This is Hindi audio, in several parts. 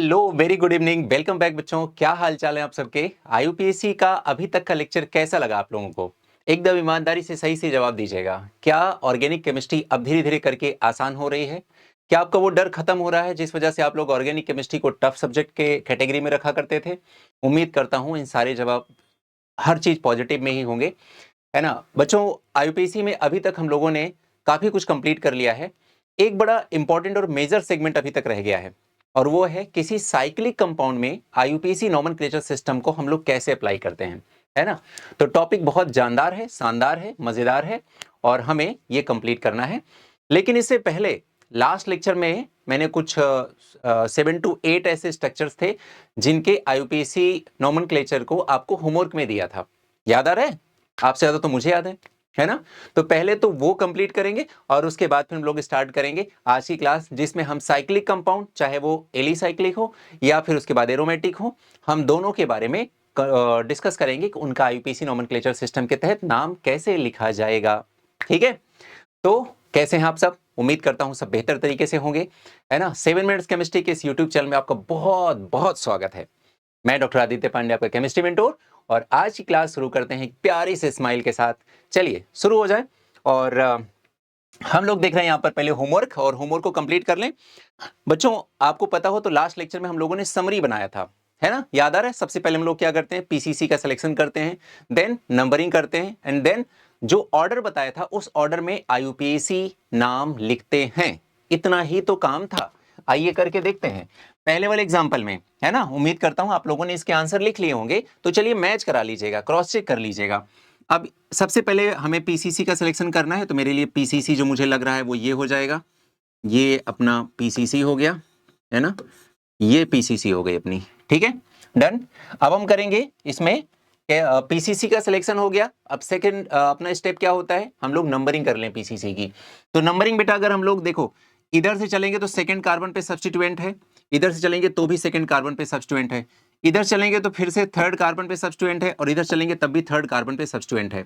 Hello, very good evening, welcome back बच्चों। क्या हाल चाल है आप सबके। आईयूपीएससी का अभी तक का लेक्चर कैसा लगा आप लोगों को? एकदम ईमानदारी से सही से जवाब दीजिएगा। क्या ऑर्गेनिक केमिस्ट्री अब धीरे धीरे करके आसान हो रही है? क्या आपका वो डर खत्म हो रहा है जिस वजह से आप लोग ऑर्गेनिक केमिस्ट्री को टफ सब्जेक्ट के कैटेगरी में रखा करते थे? उम्मीद करता हूँ इन सारे जवाब हर चीज पॉजिटिव में ही होंगे, है ना बच्चों। आईयूपीएससी में अभी तक हम लोगों ने काफी कुछ कंप्लीट कर लिया है। एक बड़ा इंपॉर्टेंट और मेजर सेगमेंट अभी तक रह गया है, और वो है किसी साइक्लिक कंपाउंड में आईयूपीएससी नोमेनक्लेचर सिस्टम को हम लोग कैसे अप्लाई करते हैं, है ना। तो टॉपिक बहुत जानदार है, शानदार है, मजेदार है, और हमें ये कंप्लीट करना है। लेकिन इससे पहले लास्ट लेक्चर में मैंने कुछ 7 to 8 ऐसे स्ट्रक्चर्स थे जिनके आईयूपीएससी नोमेनक्लेचर को आपको होमवर्क में दिया था। याद आ रहा है? आपसे ज्यादा तो मुझे याद है ना। तो पहले तो वो कंप्लीट करेंगे और उसके बाद फिर हम लोग स्टार्ट करेंगे आज की क्लास, जिसमें हम साइक्लिक कंपाउंड, चाहे वो एलिसाइक्लिक हो या फिर उसके बाद एरोमेटिक हो, हम दोनों के बारे में डिस्कस करेंगे कि उनका आईयूपीएससी नोमेनक्लेचर सिस्टम के तहत नाम कैसे लिखा जाएगा। ठीक है, तो कैसे हैं आप सब? उम्मीद करता हूं सब बेहतर तरीके से होंगे, है ना। 7 मिनट्स केमिस्ट्री के इस यूट्यूब चैनल में आपका बहुत बहुत स्वागत है। मैं डॉक्टर आदित्य पांडे, आपका केमिस्ट्री मेंटोर, और आज की क्लास शुरू करते हैं एक प्यारी से स्माइल के साथ। चलिए शुरू हो जाए। और हम लोग देख रहे हैं यहाँ पर पहले होमवर्क, और होमवर्क को कंप्लीट कर लें। बच्चों आपको पता हो तो लास्ट लेक्चर में हम लोगों ने समरी बनाया था, है ना। याद आ रहा है? सबसे पहले हम लोग क्या करते हैं, पीसीसी का सिलेक्शन करते हैं, देन नंबरिंग करते हैं, एंड देन जो ऑर्डर बताया था उस ऑर्डर में आईयूपीएससी नाम लिखते हैं। इतना ही तो काम था। आइए करके देखते हैं पहले वाले एग्जाम्पल में, है ना। उम्मीद करता हूं आप लोगों ने इसके आंसर लिख लिए होंगे, तो चलिए मैच करा लीजिएगा, क्रॉस चेक कर लीजिएगा। अब सबसे पहले हमें पीसीसी का सिलेक्शन करना है, तो मेरे लिए पीसीसी जो मुझे लग रहा है वो ये हो जाएगा। ये अपना पीसीसी हो गया, है ना। ये पीसीसी हो गई अपनी, ठीक है, डन। अब हम करेंगे इसमें पीसीसी का सिलेक्शन हो गया। अब सेकंड अपना स्टेप क्या होता है, हम लोग नंबरिंग कर लें पीसीसी की। तो नंबरिंग बेटा अगर हम लोग देखो, इधर से चलेंगे तो सेकंड कार्बन पे सब्स्टिट्यूएंट है, इधर से चलेंगे तो भी सेकंड कार्बन पे सब्स्टिट्यूएंट है, इधर चलेंगे तो फिर से थर्ड कार्बन पे सब्स्टिट्यूएंट है, और इधर चलेंगे तब भी थर्ड कार्बन पे सब्स्टिट्यूएंट है।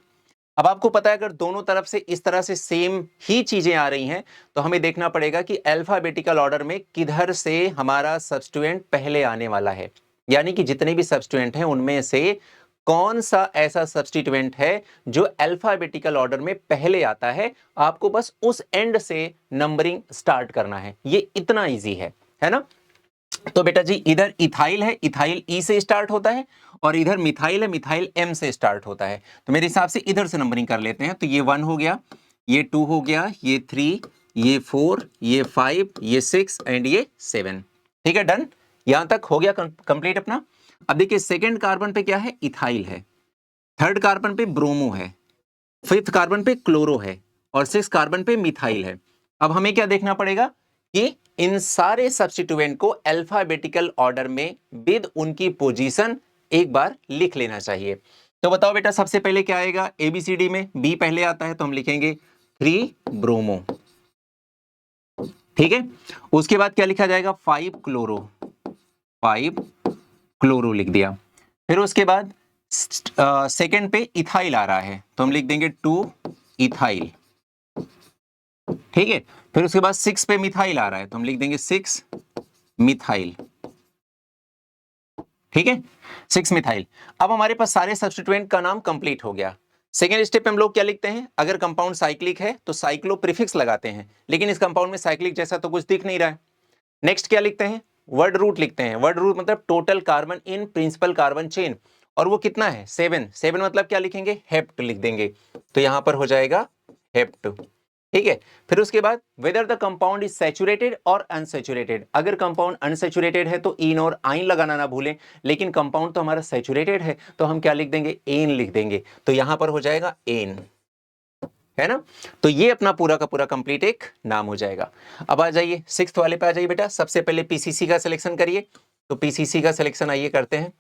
अब आपको पता है अगर दोनों तरफ से इस तरह से सेम ही चीजें आ रही हैं, तो हमें देखना पड़ेगा कि अल्फाबेटिकल ऑर्डर में किधर से हमारा सब्स्टिट्यूएंट पहले आने वाला है। यानी कि जितने भी सब्स्टिट्यूएंट हैं उनमें से कौन सा ऐसा सब्स्टिट्यूएंट है जो अल्फाबेटिकल ऑर्डर में पहले आता है। आपको बस उस एंड से नंबरिंग स्टार्ट करना है, ये इतना इजी है ना। तो बेटा जी इधर इथाइल है, इथाइल ई से स्टार्ट होता है, और इधर मिथाइल है, मिथाइल एम से स्टार्ट होता है। तो मेरे हिसाब से इधर से नंबरिंग कर लेते हैं। तो ये 1 हो गया, ये 2 हो गया, ये 3, ये 4, ये 5, ये 6 एंड ये 7। ठीक है, डन। यहां तक हो गया कंप्लीट अपना। अब देखिए सेकेंड कार्बन पे क्या है, इथाइल है, थर्ड कार्बन पे ब्रोमो है, फिफ्थ कार्बन पे क्लोरो है, और सिक्स कार्बन पे मिथाइल है। अब हमें क्या देखना पड़ेगा कि इन सारे सब्स्टिट्यूएंट को अल्फाबेटिकल ऑर्डर में विद उनकी पोजीशन एक बार लिख लेना चाहिए। तो बताओ बेटा सबसे पहले क्या आएगा, एबीसीडी में बी पहले आता है तो हम लिखेंगे 3 ब्रोमो, ठीक है। उसके बाद क्या लिखा जाएगा, 5 क्लोरो, 5 क्लोरो लिख दिया। फिर उसके बाद सेकंड पे इथाइल आ रहा है तो हम लिख देंगे 2 इथाइल, ठीक है। फिर उसके बाद 6 पे मिथाइल आ रहा है तो हम लिख देंगे 6 मिथाइल, ठीक है, 6 मिथाइल। अब हमारे पास सारे सब्स्टिट्यूएंट का नाम कंप्लीट हो गया। सेकेंड स्टेप पे हम लोग क्या लिखते हैं, अगर कंपाउंड साइक्लिक है तो साइक्लो प्रीफिक्स लगाते हैं, लेकिन इस कंपाउंड में साइक्लिक जैसा तो कुछ दिख नहीं रहा है। नेक्स्ट क्या लिखते हैं, वर्ड रूट लिखते हैं। वर्ड रूट मतलब total carbon in principle carbon chain, और वो कितना है 7। 7 मतलब क्या लिखेंगे, हेप्ट लिख देंगे। तो यहां पर हो जाएगा हेप्ट, ठीक है। फिर उसके बाद whether the compound is saturated और अनसैचुरेटेड। अगर कंपाउंड अनसैचुरेटेड है तो इन और आइन लगाना ना भूलें, लेकिन कंपाउंड तो हमारा सैचुरेटेड है तो हम क्या लिख देंगे, एन लिख देंगे। तो यहां पर हो जाएगा एन, है ना। तो ये अपना पूरा का पूरा कंप्लीट एक नाम हो जाएगा। अब आ जाइए सिक्स्थ वाले पे आ जाइए बेटा। सबसे पहले पीसीसी का सिलेक्शन करिए। तो पीसीसी का सिलेक्शन आइए करते हैं।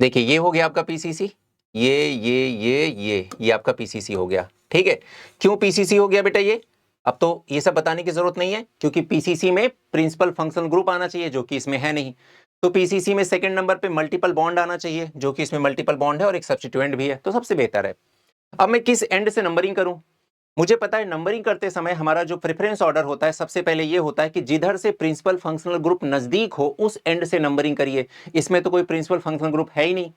देखिए ये हो गया आपका पीसीसी, ये आपका पीसीसी हो गया, ठीक है। क्यों पीसीसी हो गया बेटा ये, अब तो ये सब बताने की जरूरत नहीं है, क्योंकि पीसीसी में प्रिंसिपल फंक्शन ग्रुप आना चाहिए जो कि इसमें है नहीं। तो पीसीसी में सेकंड नंबर पे मल्टीपल बॉन्ड आना चाहिए जो कि इसमें मल्टीपल बॉन्ड है और एक सब्स्टिट्यूएंट भी है, तो सबसे बेहतर है। अब मैं किस एंड से नंबरिंग करूं, मुझे पता है नंबरिंग करते समय हमारा जो प्रेफरेंस ऑर्डर होता है सबसे पहले ये होता है कि जिधर से प्रिंसिपल फंक्शनल ग्रुप नजदीक हो उस एंड से नंबरिंग करिए। इसमें तो कोई प्रिंसिपल फंक्शनल ग्रुप है ही नहीं।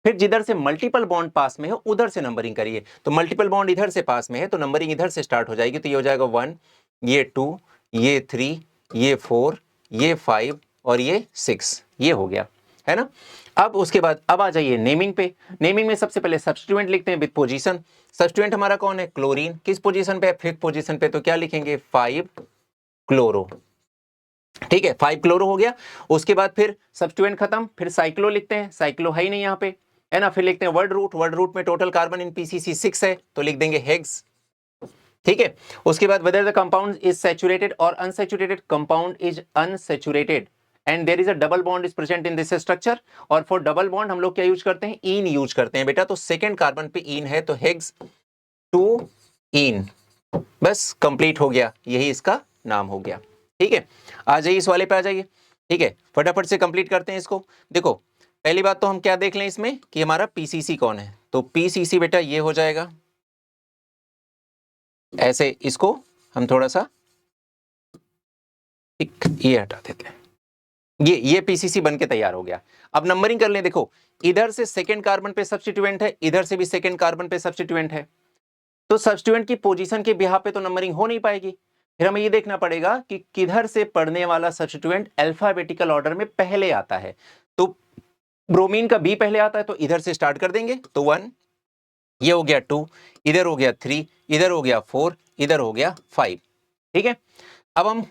फिर जिधर से मल्टीपल बॉन्ड पास में हो उधर से नंबरिंग करिए। तो मल्टीपल बॉन्ड इधर से पास में है तो नंबरिंग इधर से स्टार्ट हो जाएगी। तो ये हो जाएगा 1, ये 2, ये 3, ये 4, ये 5 और ये 6। ये हो गया, है ना। अब उसके बाद अब आ जाइए नेमिंग पे। नेमिंग में सबसे पहले सब्स्टिट्यूएंट लिखते हैं विद पोजीशन। सब्स्टिट्यूएंट हमारा कौन है? क्लोरीन। किस पोजीशन पे है? 5th पोजीशन पे। तो क्या लिखेंगे? 5 क्लोरो। ठीक है, 5 क्लोरो हो गया। उसके बाद फिर सब्स्टिट्यूएंट खत्म, फिर साइक्लो लिखते हैं। साइक्लो है ही नहीं यहाँ पे, है ना। फिर लिखते हैं वर्ड रूट। वर्ड रूट में टोटल कार्बन इन पीसीसी 6 है तो लिख देंगे हेक्स। ठीक है, उसके बाद whether the compound is saturated और unsaturated. Compound is unsaturated and there is a double bond is present in this structure. और फॉर डबल बॉन्ड हम लोग क्या यूज करते हैं? इन यूज करते हैं बेटा। तो सेकंड कार्बन पे इन है तो हेक्स 2 इन। बस कंप्लीट हो गया, यही इसका नाम हो गया। ठीक है, आ जाइए इस वाले पे आ जाइए। ठीक है, फटाफट से कंप्लीट करते हैं इसको। देखो पहली बात तो हम क्या देख लें इसमें कि हमारा पीसीसी कौन है। तो पीसीसी बेटा ये हो जाएगा ऐसे। इसको हम थोड़ा सा ये हटा देते हैं। ये पीसीसी बन के तैयार हो गया। अब नंबरिंग कर लें। देखो इधर से सेकंड कार्बन पे सब्स्टिट्यूएंट है, इधर से भी सेकंड कार्बन पे सब्स्टिट्यूएंट है। तो सब्स्टिट्यूएंट की पोजीशन के बिहाफ पे तो नंबरिंग हो नहीं पाएगी। फिर हमें ये देखना पड़ेगा कि किधर से पढ़ने वाला सब्स्टिट्यूएंट अल्फाबेटिकल ऑर्डर में पहले आता है। तो ब्रोमीन का बी पहले आता है तो इधर से स्टार्ट कर देंगे। तो 1, ये हो गया 2, इधर हो गया 3, इधर हो गया 4, इधर हो गया 5। ठीक है, अब हम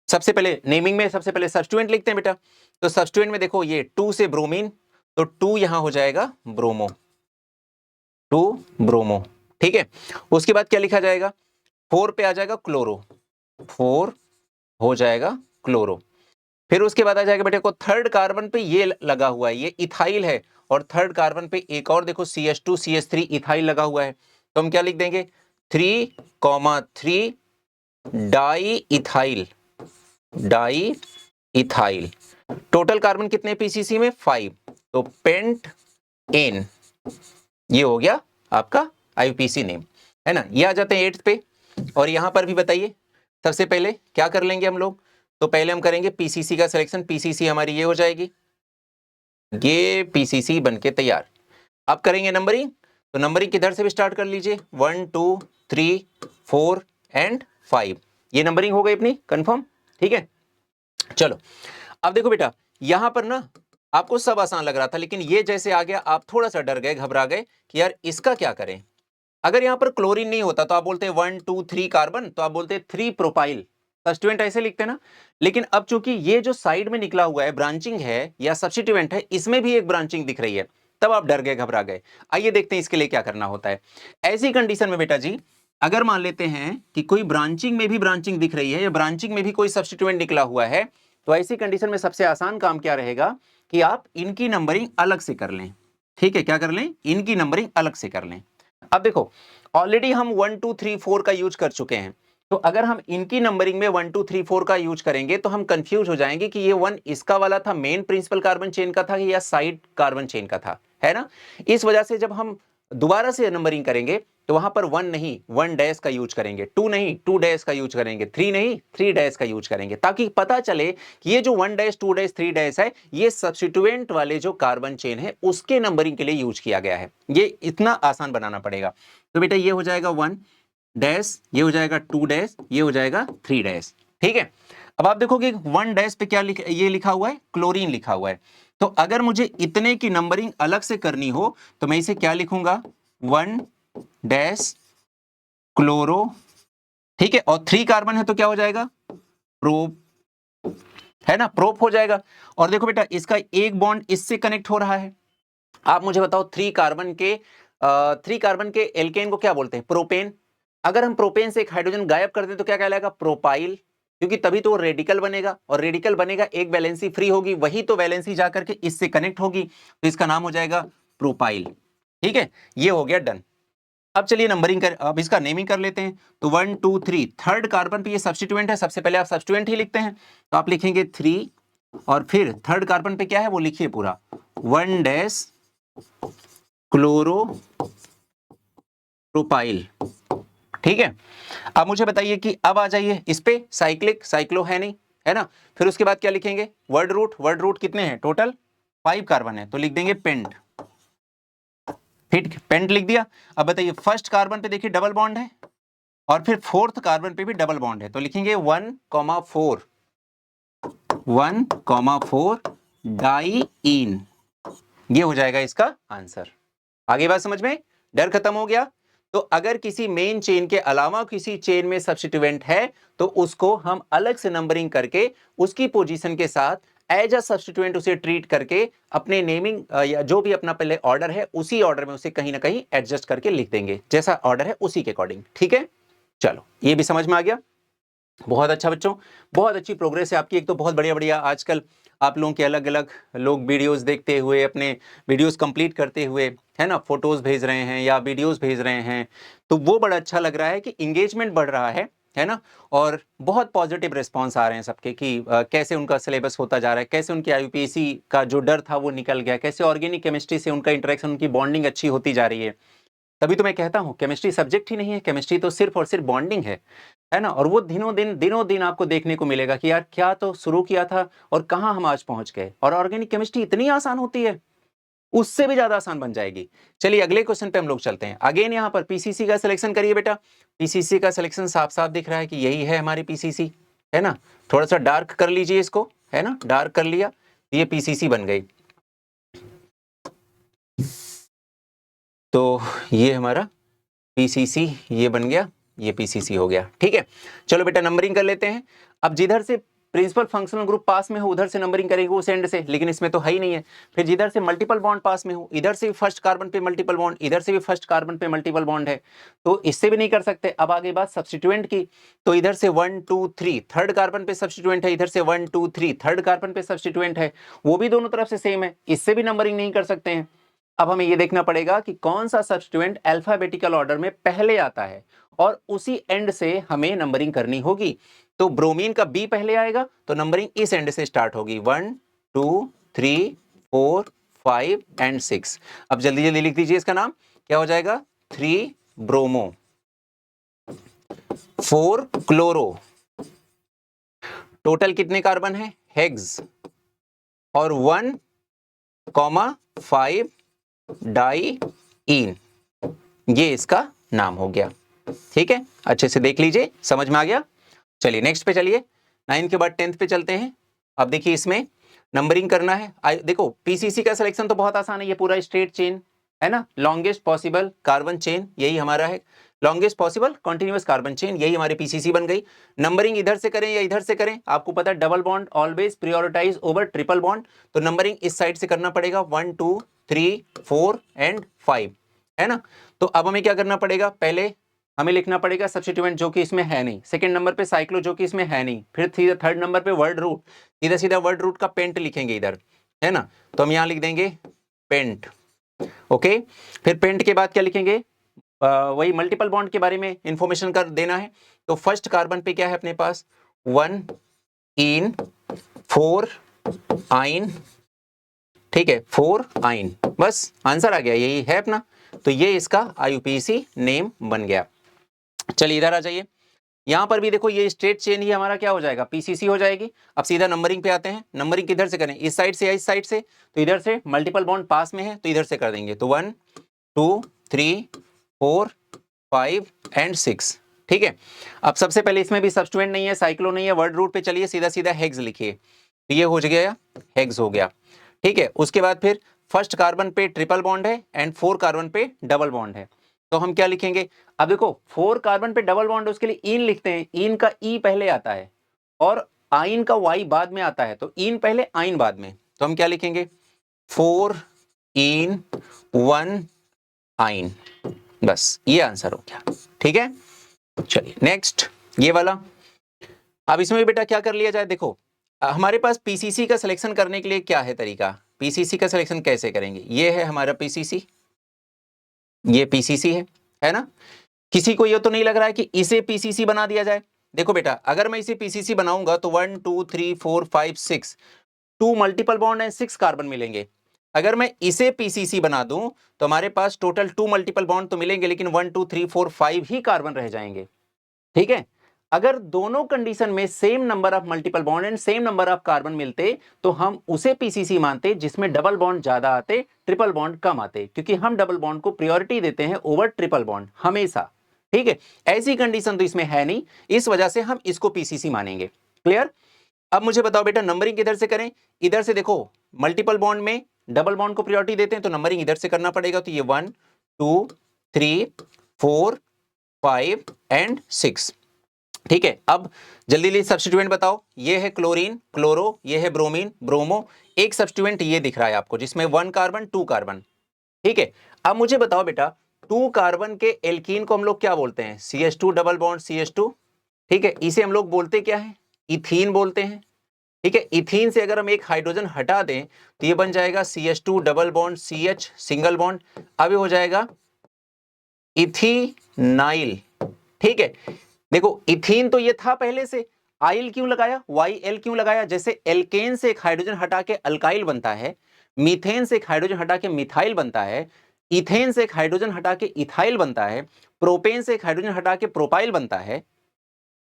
सबसे पहले नेमिंग में सबसे पहले सब्स्टिट्यूएंट लिखते हैं बेटा। तो सब्स्टिट्यूएंट में देखो ये 2 से ब्रोमीन तो 2 यहां हो जाएगा ब्रोमो, 2 ब्रोमो। ठीक है, उसके बाद क्या लिखा जाएगा? 4 पे आ जाएगा क्लोरो, 4 हो जाएगा क्लोरो। फिर उसके बाद आ जाएगा बेटे को थर्ड कार्बन पे ये लगा हुआ है, ये इथाइल है। और थर्ड कार्बन पे एक और देखो CH2 CH3 इथाइल लगा हुआ है। तो हम क्या लिख देंगे? 3,3 di ethyl, di ethyl. Total carbon कितने पीसीसी में? 5। तो पेंट एन, ये हो गया आपका आईयूपीएसी नेम, है ना। ये आ जाते हैं 8th पे। और यहां पर भी बताइए सबसे पहले क्या कर लेंगे हम लोग? तो पहले हम करेंगे पीसीसी का सिलेक्शन। पीसीसी हमारी ये हो जाएगी, ये पीसीसी बनके तैयार। अब करेंगे नंबरिंग। तो नंबरिंग किधर से भी स्टार्ट कर लीजिए, 1 2 3 4 एंड 5। ये नंबरिंग हो गई अपनी कंफर्म। ठीक है, चलो अब देखो बेटा यहां पर ना आपको सब आसान लग रहा था, लेकिन ये जैसे आ गया आप थोड़ा सा डर गए, घबरा गए कि यार इसका क्या करें। अगर यहां पर क्लोरीन नहीं होता तो आप बोलते 1 2 3 कार्बन, तो आप बोलते 3 प्रोपाइल। सब्स्टिट्यूएंट ऐसे लिखते हैं ना। लेकिन अब चूंकि ये जो साइड में निकला हुआ है ब्रांचिंग है या सब्स्टिट्यूएंट है, इसमें भी एक ब्रांचिंग दिख रही है, तब आप डर गए, घबरा गए। आइए देखते हैं इसके लिए क्या करना होता है। ऐसी कंडीशन में बेटा जी अगर मान लेते हैं कि कोई ब्रांचिंग में भी ब्रांचिंग दिख रही है या ब्रांचिंग में भी कोई सब्स्टिट्यूएंट निकला हुआ है, तो ऐसी कंडीशन में सबसे आसान काम क्या रहेगा कि आप इनकी नंबरिंग अलग से कर लें। ठीक है, क्या कर लें? इनकी नंबरिंग अलग से कर लें। अब देखो ऑलरेडी हम 1 2 3 4 का यूज कर चुके हैं। तो अगर हम इनकी नंबरिंग में 1 2 3 4 का यूज करेंगे तो हम कंफ्यूज हो जाएंगे कि ये 1 इसका वाला था, मेन प्रिंसिपल कार्बन चेन का था या साइड कार्बन चेन का था, है ना। इस वजह से जब हम दोबारा से नंबरिंग करेंगे तो वहां पर 1 नहीं 1 डैश का यूज करेंगे, 2 नहीं 2 डैश का यूज करेंगे, 3 नहीं 3 डैश का यूज करेंगे, ताकि पता चले कि ये जो 1 डैश 2 डैश 3 डैश है ये सब्स्टिट्यूएंट वाले जो कार्बन चेन है उसके नंबरिंग के लिए यूज किया गया है। ये इतना आसान बनाना पड़ेगा। तो बेटा ये हो जाएगा 1 डैश, ये हो जाएगा 2 डैश, ये हो जाएगा 3 डैश। ठीक है, अब आप देखोगे 1 डैश पे क्या ये लिखा हुआ है? क्लोरीन लिखा हुआ है। तो अगर मुझे इतने की नंबरिंग अलग से करनी हो तो मैं इसे क्या लिखूंगा? 1 डैश क्लोरो। ठीक है, और 3 कार्बन है तो क्या हो जाएगा? प्रोप, है ना, प्रोप हो जाएगा। और देखो बेटा इसका एक बॉन्ड इससे कनेक्ट हो रहा है। आप मुझे बताओ 3 कार्बन के एल्केन को क्या बोलते हैं? प्रोपेन। अगर हम प्रोपेन से एक हाइड्रोजन गायब कर दें तो क्या कहलाएगा? प्रोपाइल, क्योंकि तभी तो रेडिकल बनेगा, और रेडिकल बनेगा एक वैलेंसी फ्री होगी, वही तो वैलेंसी जाकर के इससे कनेक्ट होगी, तो इसका नाम हो जाएगा प्रोपाइल। ठीक है, ये हो गया डन। अब चलिए नंबरिंग कर, अब इसका नेमिंग कर लेते हैं। तो 1 2 3 थर्ड कार्बन पे ये सब्स्टिट्यूएंट है, सबसे पहले आप सब्स्टिट्यूएंट ही लिखते हैं। तो आप लिखेंगे 3 और फिर थर्ड कार्बन पे क्या है वो लिखिए पूरा, 1 डैश क्लोरो प्रोपाइल। ठीक है। अब मुझे बताइए कि अब आ जाइए इस पे, साइक्लिक, साइक्लो है नहीं, है ना। फिर उसके बाद क्या लिखेंगे, वर्ड रूट, वर्ड रूट कितने हैं टोटल, 5 कार्बन है, तो लिख देंगे पेंट। ठीक, पेंट लिख दिया। अब बताइए फर्स्ट कार्बन पे देखिए डबल बॉन्ड है, और फिर फोर्थ कार्बन पे भी डबल बॉन्ड है, तो लिखेंगे 1,4 1,4 डाईइन। ये हो जाएगा इसका आंसर। आगे बात समझ में, डर खत्म हो गया। तो अगर किसी मेन चेन के अलावा किसी चेन में सब्स्टिट्यूएंट है तो उसको हम अलग से नंबरिंग करके उसकी पोजीशन के साथ एज अ सब्स्टिट्यूएंट उसे ट्रीट करके अपने नेमिंग या जो भी अपना पहले ऑर्डर है उसी ऑर्डर में उसे कहीं ना कहीं एडजस्ट करके लिख देंगे, जैसा ऑर्डर है उसी के अकॉर्डिंग। ठीक है, चलो ये भी समझ में आ गया। बहुत अच्छा बच्चों, बहुत अच्छी प्रोग्रेस है आपकी। एक तो बहुत बढ़िया बढ़िया आजकल आप लोगों के अलग अलग लोग वीडियोस देखते हुए, अपने वीडियोस कंप्लीट करते हुए, है ना, फोटोज भेज रहे हैं या वीडियोस भेज रहे हैं, तो वो बड़ा अच्छा लग रहा है कि इंगेजमेंट बढ़ रहा है ना। और बहुत पॉजिटिव रिस्पांस आ रहे हैं सबके कि कैसे उनका सिलेबस होता जा रहा है, कैसे उनकी आईयूपीएसी का जो डर था वो निकल गया, कैसे ऑर्गेनिक केमिस्ट्री से उनका इंटरेक्शन, उनकी बॉन्डिंग अच्छी होती जा रही है। तभी तो मैं कहता हूं केमिस्ट्री सब्जेक्ट ही नहीं है, केमिस्ट्री तो सिर्फ और सिर्फ बॉन्डिंग है ना। और वो दिनों दिन आपको देखने को मिलेगा कि यार क्या तो शुरू किया था और कहां हम आज पहुंच गए। और ऑर्गेनिक केमिस्ट्री इतनी आसान होती है, उससे भी ज्यादा आसान बन जाएगी। चलिए अगले क्वेश्चन पे हम लोग चलते हैं। अगेन यहाँ पर पीसीसी का सिलेक्शन करिए बेटा। पीसीसी का सिलेक्शन साफ साफ दिख रहा है कि यही है हमारी पीसीसी, है ना। थोड़ा सा डार्क कर लीजिए इसको, है ना, डार्क कर लिया, ये पीसीसी बन गई। तो ये हमारा पीसीसी ये बन गया, ये पीसीसी हो गया। ठीक है, चलो बेटा नंबरिंग कर लेते हैं। अब जिधर से प्रिंसिपल फंक्शनल ग्रुप पास में हो उधर से नंबरिंग करेंगे उस एंड से, लेकिन इसमें तो है ही नहीं है। फिर जिधर से मल्टीपल बॉन्ड पास में हो, इधर से भी फर्स्ट कार्बन पे मल्टीपल बॉन्ड, इधर से भी फर्स्ट कार्बन पे मल्टीपल बॉन्ड है, तो इससे भी नहीं कर सकते। अब आगे बात सब्स्टिट्यूएंट की, तो इधर से 1 2 3 थर्ड कार्बन पे सब्स्टिट्यूएंट है, इधर से 1 2 3 थर्ड कार्बन पे सब्स्टिट्यूएंट है, वो भी दोनों तरफ से सेम है, इससे भी नंबरिंग नहीं कर सकते हैं। अब हमें यह देखना पड़ेगा कि कौन सा सब्स्टिट्यूएंट अल्फाबेटिकल ऑर्डर में पहले आता है और उसी एंड से हमें नंबरिंग करनी होगी। तो ब्रोमीन का बी पहले आएगा तो नंबरिंग इस एंड से स्टार्ट होगी, 1 2 3 4 5 एंड 6। अब जल्दी जल्दी लिख दीजिए, इसका नाम क्या हो जाएगा, 3 ब्रोमो, 4 क्लोरो, टोटल कितने कार्बन है हेक्स, और 1,5 डाईइन, ये इसका नाम हो गया। ठीक है, अच्छे से देख लीजिए, समझ में आ गया। चलिए नेक्स्ट पे चलिए, 9 के बाद 10th पे चलते हैं। अब देखिए इसमें नंबरिंग करना है। देखो पीसीसी का सिलेक्शन तो बहुत आसान है, ये पूरा स्ट्रेट चेन है ना, लॉन्गेस्ट पॉसिबल कार्बन चेन यही हमारा है, longest possible continuous carbon chain, यही हमारी पीसीसी बन गई। नंबरिंग इधर से करें या इधर से करें, आपको पता है double bond always prioritize over triple bond, तो नंबरिंग इस साइड से करना पड़ेगा, 1 2 3 4 एंड 5, है ना। तो अब हमें क्या करना पड़ेगा, पहले हमें लिखना पड़ेगा सब्स्टिट्यूएंट जो कि इसमें है नहीं, सेकंड नंबर पे साइक्लो जो कि इसमें है नहीं, फिर थर्ड नंबर पे वर्ड रूट, सीधा सीधा वर्ड रूट का पेंट लिखेंगे इधर, है ना। तो हम यहां लिख देंगे पेंट, ओके। फिर पेंट के बाद क्या लिखेंगे, वही मल्टीपल बॉन्ड के बारे में इंफॉर्मेशन कर देना है। तो फर्स्ट कार्बन पे क्या है अपने पास, 1 इन 4 आइन, ठीक है 4 आइन, बस आंसर आ गया, यही है अपना। तो ये इसका आईयूपीएसी नेम बन गया। चलिए इधर आ जाइए, यहां पर भी देखो ये स्ट्रेट चेन ही हमारा क्या हो जाएगा, पीसीसी हो जाएगी। अब सीधा नंबरिंग पे आते हैं, नंबरिंग किधर से करें, इस साइड से या इस साइड से, तो इधर से मल्टीपल बॉन्ड पास में है तो इधर से कर देंगे, तो 1 2 3 4 5 एंड 6। ठीक है, अब सबसे पहले इसमें भी सब्स्टिट्यूएंट नहीं है, साइक्लो नहीं है, वर्ड रूट पे चलिए, सीधा सीधा हेक्स लिखिए, तो ये हो गया हेक्स हो गया। ठीक है, उसके बाद फिर फर्स्ट कार्बन पे ट्रिपल बॉन्ड है एंड 4 कार्बन पे डबल बॉन्ड है, तो हम क्या लिखेंगे। अब देखो 4 कार्बन पे डबल बॉन्ड, उसके लिए इन लिखते हैं, इन का ई पहले आता है और आइन का वाई बाद में आता है, तो इन पहले आइन बाद में, तो हम क्या लिखेंगे, 4 इन 1 आइन, बस ये आंसर हो गया। ठीक है, चलिए नेक्स्ट ये वाला। अब इसमें भी बेटा क्या कर लिया जाए, देखो हमारे पास पीसीसी का सिलेक्शन करने के लिए क्या है तरीका, पीसीसी का सिलेक्शन कैसे करेंगे, ये है हमारा पीसीसी, ये पीसीसी है ना। किसी को ये तो नहीं लग रहा है कि इसे पीसीसी बना दिया जाए। देखो बेटा अगर मैं इसे पीसीसी बनाऊंगा तो 1 2 3 4 5 6 2 मल्टीपल बॉन्ड है, 6 कार्बन मिलेंगे। अगर मैं इसे पीसीसी बना दूं तो हमारे पास टोटल 2 मल्टीपल बॉन्ड तो मिलेंगे, लेकिन 1 2 3 4 5 ही कार्बन रह जाएंगे। ठीक है, अगर दोनों कंडीशन में same number of multiple bond and same number of carbon मिलते तो हम उसे पीसीसी मानते, जिसमें डबल बॉन्ड ज्यादा आते, ट्रिपल बॉन्ड कम आते, क्योंकि हम डबल बॉन्ड को प्रायोरिटी देते हैं ओवर ट्रिपल बॉन्ड हमेशा। ठीक है, ऐसी कंडीशन तो इसमें है नहीं, इस वजह से हम इसको पीसीसी मानेंगे। क्लियर? अब मुझे बताओ बेटा, नंबरिंग किधर से करें? इधर से देखो, मल्टीपल बॉन्ड में डबल बॉन्ड को प्रायोरिटी देते हैं तो नंबरिंग इधर से करना पड़ेगा। तो ये 1 2 3 4 5 एंड 6। ठीक है, अब जल्दी जल्दी सब्स्टिट्यूएंट बताओ। ये है क्लोरीन क्लोरो, ये है ब्रोमीन ब्रोमो, एक सब्स्टिट्यूएंट ये दिख रहा है आपको जिसमें 1 कार्बन 2 कार्बन। ठीक है, अब मुझे बताओ बेटा, 2 कार्बन के एल्कीन को हम लोग क्या बोलते हैं? CH2 double bond CH2। ठीक है, इसे हम लोग बोलते क्या है? इथीन बोलते हैं। ठीक है, इथीन से अगर हम एक हाइड्रोजन हटा दें तो ये बन जाएगा CH2 double bond CH single bond. अब ये हो जाएगा इथीनाइल। ठीक है, देखो इथीन तो ये था पहले से, आइल क्यों लगाया, YL क्यों लगाया? जैसे एल्केन से एक हाइड्रोजन हटा के अल्काइल बनता है, मीथेन से एक हाइड्रोजन हटा के मिथाइल बनता है, इथेन से एक हाइड्रोजन हटा के इथाइल बनता है, प्रोपेन से एक हाइड्रोजन हटा के प्रोपाइल बनता है।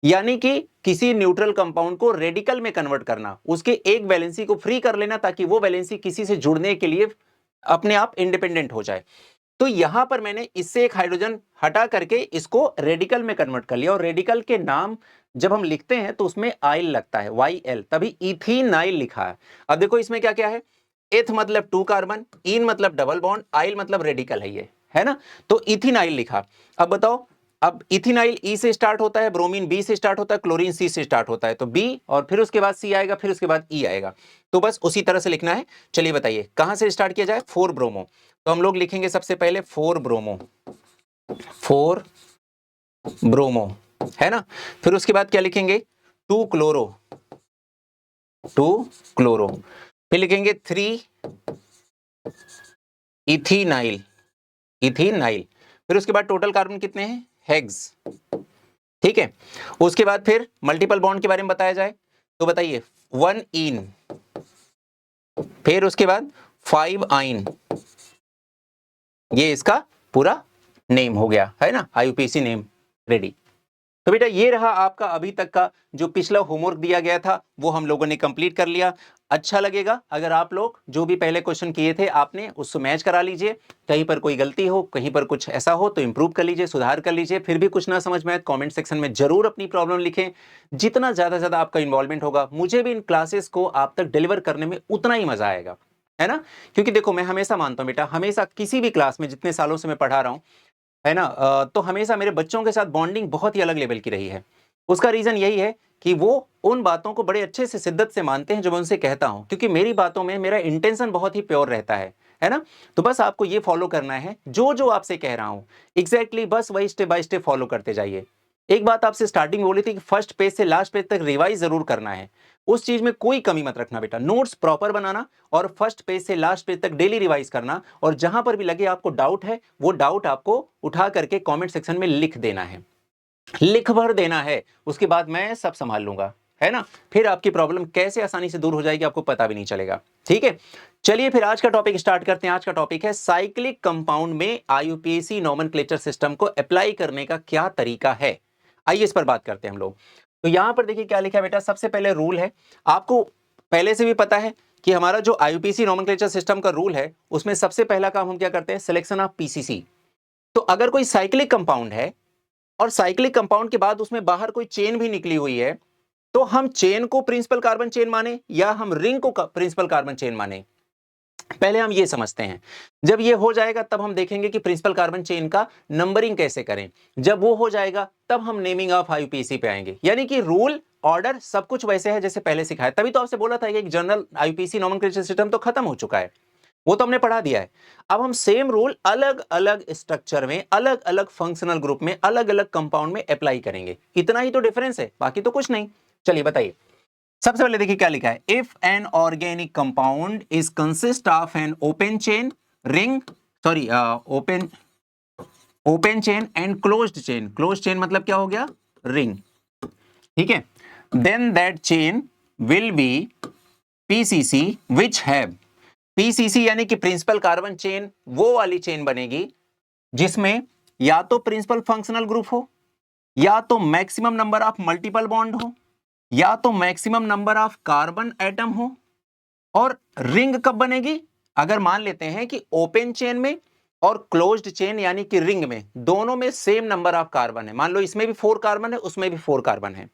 यानी कि किसी न्यूट्रल कंपाउंड को रेडिकल में कन्वर्ट करना, उसके एक वैलेंसी को फ्री कर लेना ताकि वो वैलेंसी किसी से जुड़ने के लिए अपने आप इंडिपेंडेंट हो जाए। तो यहां पर मैंने इससे एक हाइड्रोजन हटा करके इसको रेडिकल में कन्वर्ट कर लिया, और रेडिकल के नाम जब हम लिखते हैं तो उसमें आइल लगता है, YL, तभी इथीनाइल लिखा है। अब देखो इसमें क्या क्या है, एथ मतलब 2 कार्बन, इन मतलब डबल बॉन्ड, आइल मतलब रेडिकल है ये, है ना? तो इथीनाइल लिखा। अब बताओ, अब इथीनाइल E से स्टार्ट होता है, ब्रोमीन B से स्टार्ट होता है, क्लोरीन C से स्टार्ट होता है, तो B और फिर उसके बाद C आएगा, फिर उसके बाद E आएगा। तो बस उसी तरह से लिखना है। चलिए बताइए कहां से स्टार्ट किया जाए? 4 ब्रोमो। तो हम लोग लिखेंगे सबसे पहले 4 ब्रोमो, 4 ब्रोमो, है ना? फिर उसके बाद क्या लिखेंगे? 2 क्लोरो, 2 क्लोरो, फिर लिखेंगे 3 इथीनाइल, इथीनाइल। फिर उसके बाद टोटल कार्बन कितने हैं? हेक्स। ठीक है, उसके बाद फिर मल्टीपल बॉन्ड के बारे में बताया जाए तो बताइए 1 इन, फिर उसके बाद 5 आइन, ये इसका पूरा नेम हो गया, है ना? IUPAC name ready. तो बेटा ये रहा आपका अभी तक का जो पिछला होमवर्क दिया गया था, वो हम लोगों ने कंप्लीट कर लिया। अच्छा लगेगा अगर आप लोग जो भी पहले क्वेश्चन किए थे आपने उससे मैच करा लीजिए। कहीं पर कोई गलती हो, कहीं पर कुछ ऐसा हो तो इंप्रूव कर लीजिए, सुधार कर लीजिए। फिर भी कुछ ना समझ में आए कमेंट सेक्शन में जरूर अपनी प्रॉब्लम लिखें। जितना ज्यादा आपका इन्वॉल्वमेंट होगा, मुझे भी इन क्लासेस को आप तक डिलीवर करने में उतना ही मजा आएगा, है ना? क्योंकि देखो मैं हमेशा मानता हूं बेटा, हमेशा किसी भी क्लास में जितने सालों से मैं पढ़ा रहा हूं, है ना, तो हमेशा मेरे बच्चों के साथ बॉन्डिंग बहुत ही अलग लेवल की रही है। उसका रीजन यही है कि वो उन बातों को बड़े अच्छे से शिद्दत से मानते हैं जो मैं उनसे कहता हूं, क्योंकि मेरी बातों में मेरा इंटेंशन बहुत ही प्योर रहता है ना? तो बस आपको ये फॉलो करना है, जो जो आपसे कह रहा हूं एग्जैक्टली बस वही स्टेप बाय स्टेप फॉलो करते जाइए। एक बात आपसे स्टार्टिंग बोली थी कि फर्स्ट पेज से लास्ट पेज तक रिवाइज जरूर करना है, उस चीज में कोई कमी मत रखना बेटा। नोट्स प्रॉपर बनाना और फर्स्ट पेज से लास्ट पेज तक डेली रिवाइज करना, और जहां पर भी लगे आपको डाउट है वो डाउट आपको उठा करके कमेंट सेक्शन में लिख देना है, लिख भर देना है। उसके बाद मैं सब संभाल लूंगा, है ना? फिर आपकी प्रॉब्लम कैसे आसानी से दूर हो जाएगी आपको पता भी नहीं चलेगा। ठीक है, चलिए फिर आज का टॉपिक स्टार्ट करते हैं। आज का टॉपिक है साइक्लिक कंपाउंड में IUPAC नोमेनक्लेचर सिस्टम को अप्लाई करने का क्या तरीका है। आइए इस पर बात करते हैं हम लोग। तो यहां पर देखिए क्या लिखा है बेटा, सबसे पहले रूल है, आपको पहले से भी पता है कि हमारा जो IUPAC नोमेनक्लेचर सिस्टम का रूल है उसमें सबसे पहला काम हम क्या करते हैं? Selection of PCC। तो अगर कोई साइक्लिक कंपाउंड है और साइक्लिक कंपाउंड के बाद उसमें बाहर कोई चेन भी निकली हुई है, तो हम चेन को प्रिंसिपल कार्बन चेन माने या हम रिंग को प्रिंसिपल कार्बन चेन माने? पहले हम ये समझते हैं। जब ये हो जाएगा तब हम देखेंगे कि प्रिंसिपल कार्बन चेन का नंबरिंग कैसे करें। जब वो हो जाएगा तब हम नेमिंग ऑफ IUPAC पे आएंगे। यानी कि रूल ऑर्डर सब कुछ वैसे है जैसे पहले सिखाया। तभी तो आपसे बोला था कि एक जनरल IUPAC नोमेनक्लेचर सिस्टम तो खत्म हो चुका है, वो तो हमने पढ़ा दिया है। अब हम सेम रूल अलग अलग स्ट्रक्चर में, अलग अलग फंक्शनल ग्रुप में, अलग अलग कंपाउंड में अप्लाई करेंगे। इतना ही तो डिफरेंस है, बाकी तो कुछ नहीं। चलिए बताइए, सबसे पहले देखिए क्या लिखा है। If an organic compound is consist of an open chain ring, sorry open chain and closed chain. Closed chain मतलब क्या हो गया? रिंग। ठीक है, then that chain will be PCC which have PCC यानी कि प्रिंसिपल कार्बन चेन वो वाली चेन बनेगी जिसमें या तो प्रिंसिपल फंक्शनल ग्रुप हो, या तो maximum number of multiple bond हो, या तो maximum number of carbon atom हो। और रिंग कब बनेगी? अगर मान लेते हैं कि ओपन चेन में और क्लोज्ड चेन यानी कि रिंग में दोनों में सेम नंबर ऑफ कार्बन है। मान लो इसमें भी 4 कार्बन है, उसमें भी 4 कार्बन है,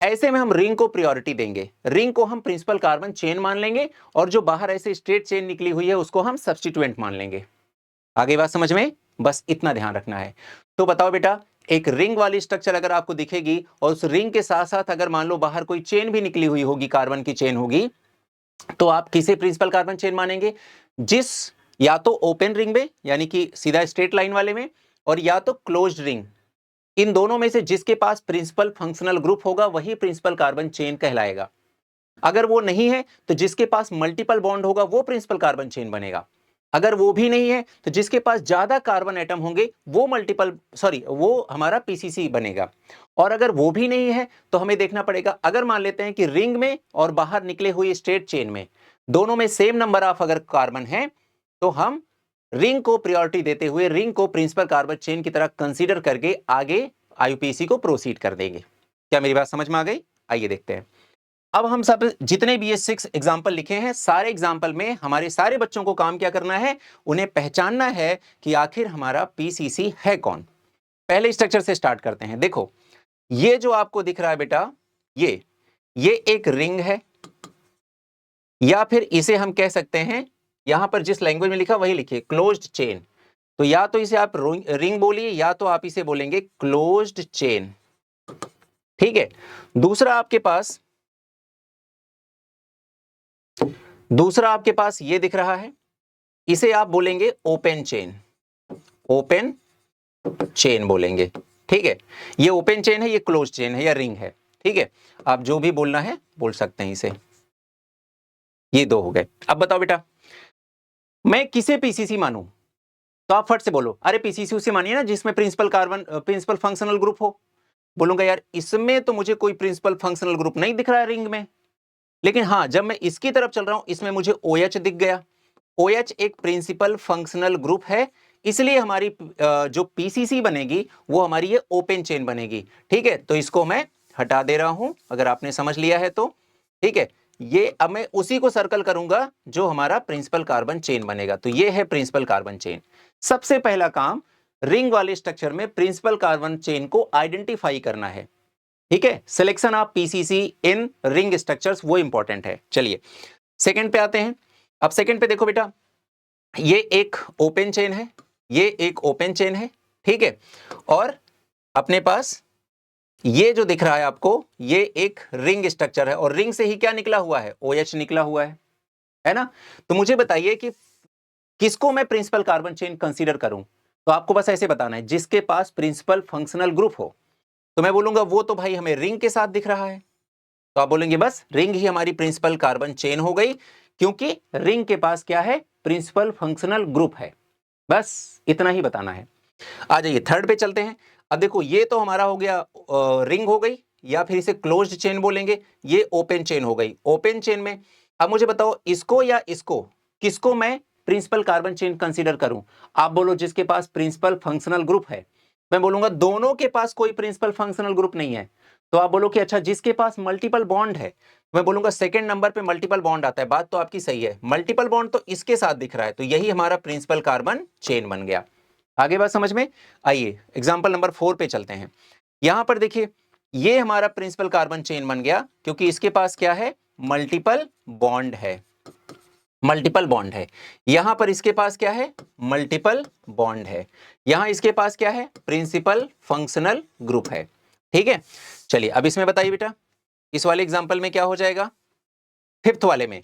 ऐसे में हम रिंग को प्रायोरिटी देंगे। रिंग को हम प्रिंसिपल कार्बन चेन मान लेंगे और जो बाहर ऐसे स्ट्रेट चेन निकली हुई है उसको हम सब्स्टिट्यूएंट मान लेंगे। आगे बात समझ में? बस इतना ध्यान रखना है। तो बताओ बेटा, एक रिंग वाली स्ट्रक्चर अगर आपको दिखेगी और उस रिंग के साथ साथ अगर मान लो बाहर कोई चेन भी निकली हुई होगी, कार्बन की चेन होगी, तो आप किसे प्रिंसिपल कार्बन चेन मानेंगे? जिस या तो ओपन रिंग में यानी कि सीधा स्ट्रेट लाइन वाले में, और या तो क्लोज्ड रिंग, इन दोनों में से जिसके पास प्रिंसिपल फंक्शनल ग्रुप होगा वही प्रिंसिपल कार्बन चेन कहलाएगा। अगर वो नहीं है तो जिसके पास मल्टीपल बॉन्ड होगा वो प्रिंसिपल कार्बन चेन बनेगा। अगर वो भी नहीं है तो जिसके पास ज्यादा कार्बन एटम होंगे वो हमारा पीसीसी बनेगा। और अगर वो भी नहीं है तो हमें देखना पड़ेगा, अगर मान लेते हैं कि रिंग में और बाहर निकले हुए स्ट्रेट चेन में दोनों में सेम नंबर ऑफ अगर कार्बन है तो हम रिंग को प्रायोरिटी देते हुए रिंग को प्रिंसिपल कार्बन चेन की तरह कंसीडर करके आगे आईयूपीएसी को प्रोसीड कर देंगे। क्या मेरी बात समझ में आ गई? आइए देखते हैं। अब हम सब जितने भी ये 6 एग्जाम्पल लिखे हैं, सारे एग्जाम्पल में हमारे सारे बच्चों को काम क्या करना है? उन्हें पहचानना है कि आखिर हमारा पीसीसी है कौन। पहले स्ट्रक्चर से स्टार्ट करते हैं। देखो, ये जो आपको दिख रहा है बेटा, ये एक रिंग है, या फिर इसे हम कह सकते हैं, यहां पर जिस लैंग्वेज में लिखा वही लिखिए, क्लोज्ड चेन। तो या तो इसे आप रिंग बोलिए या तो आप इसे बोलेंगे क्लोज्ड चेन। ठीक है। दूसरा आपके पास ये दिख रहा है, इसे आप बोलेंगे ओपन चेन। ओपन चेन बोलेंगे। ठीक है। ये ओपन चेन है, ये क्लोज चेन है या रिंग है। ठीक है। आप जो भी बोलना है बोल सकते हैं इसे। ये दो हो गए। अब बताओ बेटा, मैं किसे पीसीसी मानूं? तो आप फट से बोलो, अरे पीसीसी उसे मानिए ना जिसमें प्रिंसिपल फंक्शनल ग्रुप हो। बोलूंगा यार इसमें तो मुझे कोई प्रिंसिपल फंक्शनल ग्रुप नहीं दिख रहा है रिंग में, लेकिन हाँ जब मैं इसकी तरफ चल रहा हूं इसमें मुझे OH दिख गया। OH एक प्रिंसिपल फंक्शनल ग्रुप है, इसलिए हमारी जो पीसीसी बनेगी वो हमारी ये ओपन चेन बनेगी। ठीक है। तो इसको मैं हटा दे रहा हूं, अगर आपने समझ लिया है तो। ठीक है। ये अब मैं उसी को सर्कल करूंगा जो हमारा प्रिंसिपल कार्बन चेन बनेगा। तो ये है प्रिंसिपल कार्बन चेन। सबसे पहला काम रिंग वाले स्ट्रक्चर में प्रिंसिपल कार्बन चेन को आइडेंटिफाई करना है। ठीक है। Selection of PCC in ring structures वो इंपॉर्टेंट है। चलिए सेकंड पे आते हैं। अब सेकंड पे देखो बेटा, ये एक ओपन चेन है, ये एक ओपन चेन है। ठीक है। और अपने पास ये जो दिख रहा है आपको, ये एक रिंग स्ट्रक्चर है, और रिंग से ही क्या निकला हुआ है? OH निकला हुआ है ना? तो मुझे बताइए कि किसको मैं प्रिंसिपल कार्बन चेन कंसीडर करूं? तो आपको बस ऐसे बताना है, जिसके पास प्रिंसिपल फंक्शनल ग्रुप हो। तो मैं बोलूंगा वो तो भाई हमें रिंग के साथ दिख रहा है, तो आप बोलेंगे बस रिंग ही हमारी प्रिंसिपल कार्बन चेन हो गई, क्योंकि रिंग के पास क्या है? प्रिंसिपल फंक्शनल ग्रुप है। बस इतना ही बताना है। आ जाइए थर्ड पे चलते हैं। अब देखो, ये तो हमारा हो गया रिंग हो गई, या फिर इसे क्लोज्ड चेन बोलेंगे। ये ओपन चेन हो गई। ओपन चेन में अब मुझे बताओ, इसको या इसको, किसको मैं प्रिंसिपल कार्बन चेन कंसीडर करूं? आप बोलो जिसके पास प्रिंसिपल फंक्शनल ग्रुप है। मैं बोलूंगा दोनों के पास कोई प्रिंसिपल फंक्शनल ग्रुप नहीं है। तो आप बोलो कि अच्छा जिसके पास मल्टीपल बॉन्ड है, मैं बोलूंगा सेकंड नंबर पे मल्टीपल बॉन्ड आता है। बात तो आपकी सही है, मल्टीपल बॉन्ड तो इसके साथ दिख रहा है, तो यही हमारा प्रिंसिपल कार्बन चेन बन गया। आगे बात समझ में? आइए एग्जांपल नंबर 4 पे चलते हैं। यहां पर देखिए, ये हमारा प्रिंसिपल कार्बन चेन बन गया, क्योंकि इसके पास क्या है? मल्टीपल बॉन्ड है। मल्टीपल बॉन्ड है। यहां पर इसके पास क्या है? मल्टीपल बॉन्ड है। यहां इसके पास क्या है? प्रिंसिपल फंक्शनल ग्रुप है। ठीक है। चलिए अब इसमें बताइए बेटा, इस वाले एग्जांपल में क्या हो जाएगा? फिफ्थ वाले में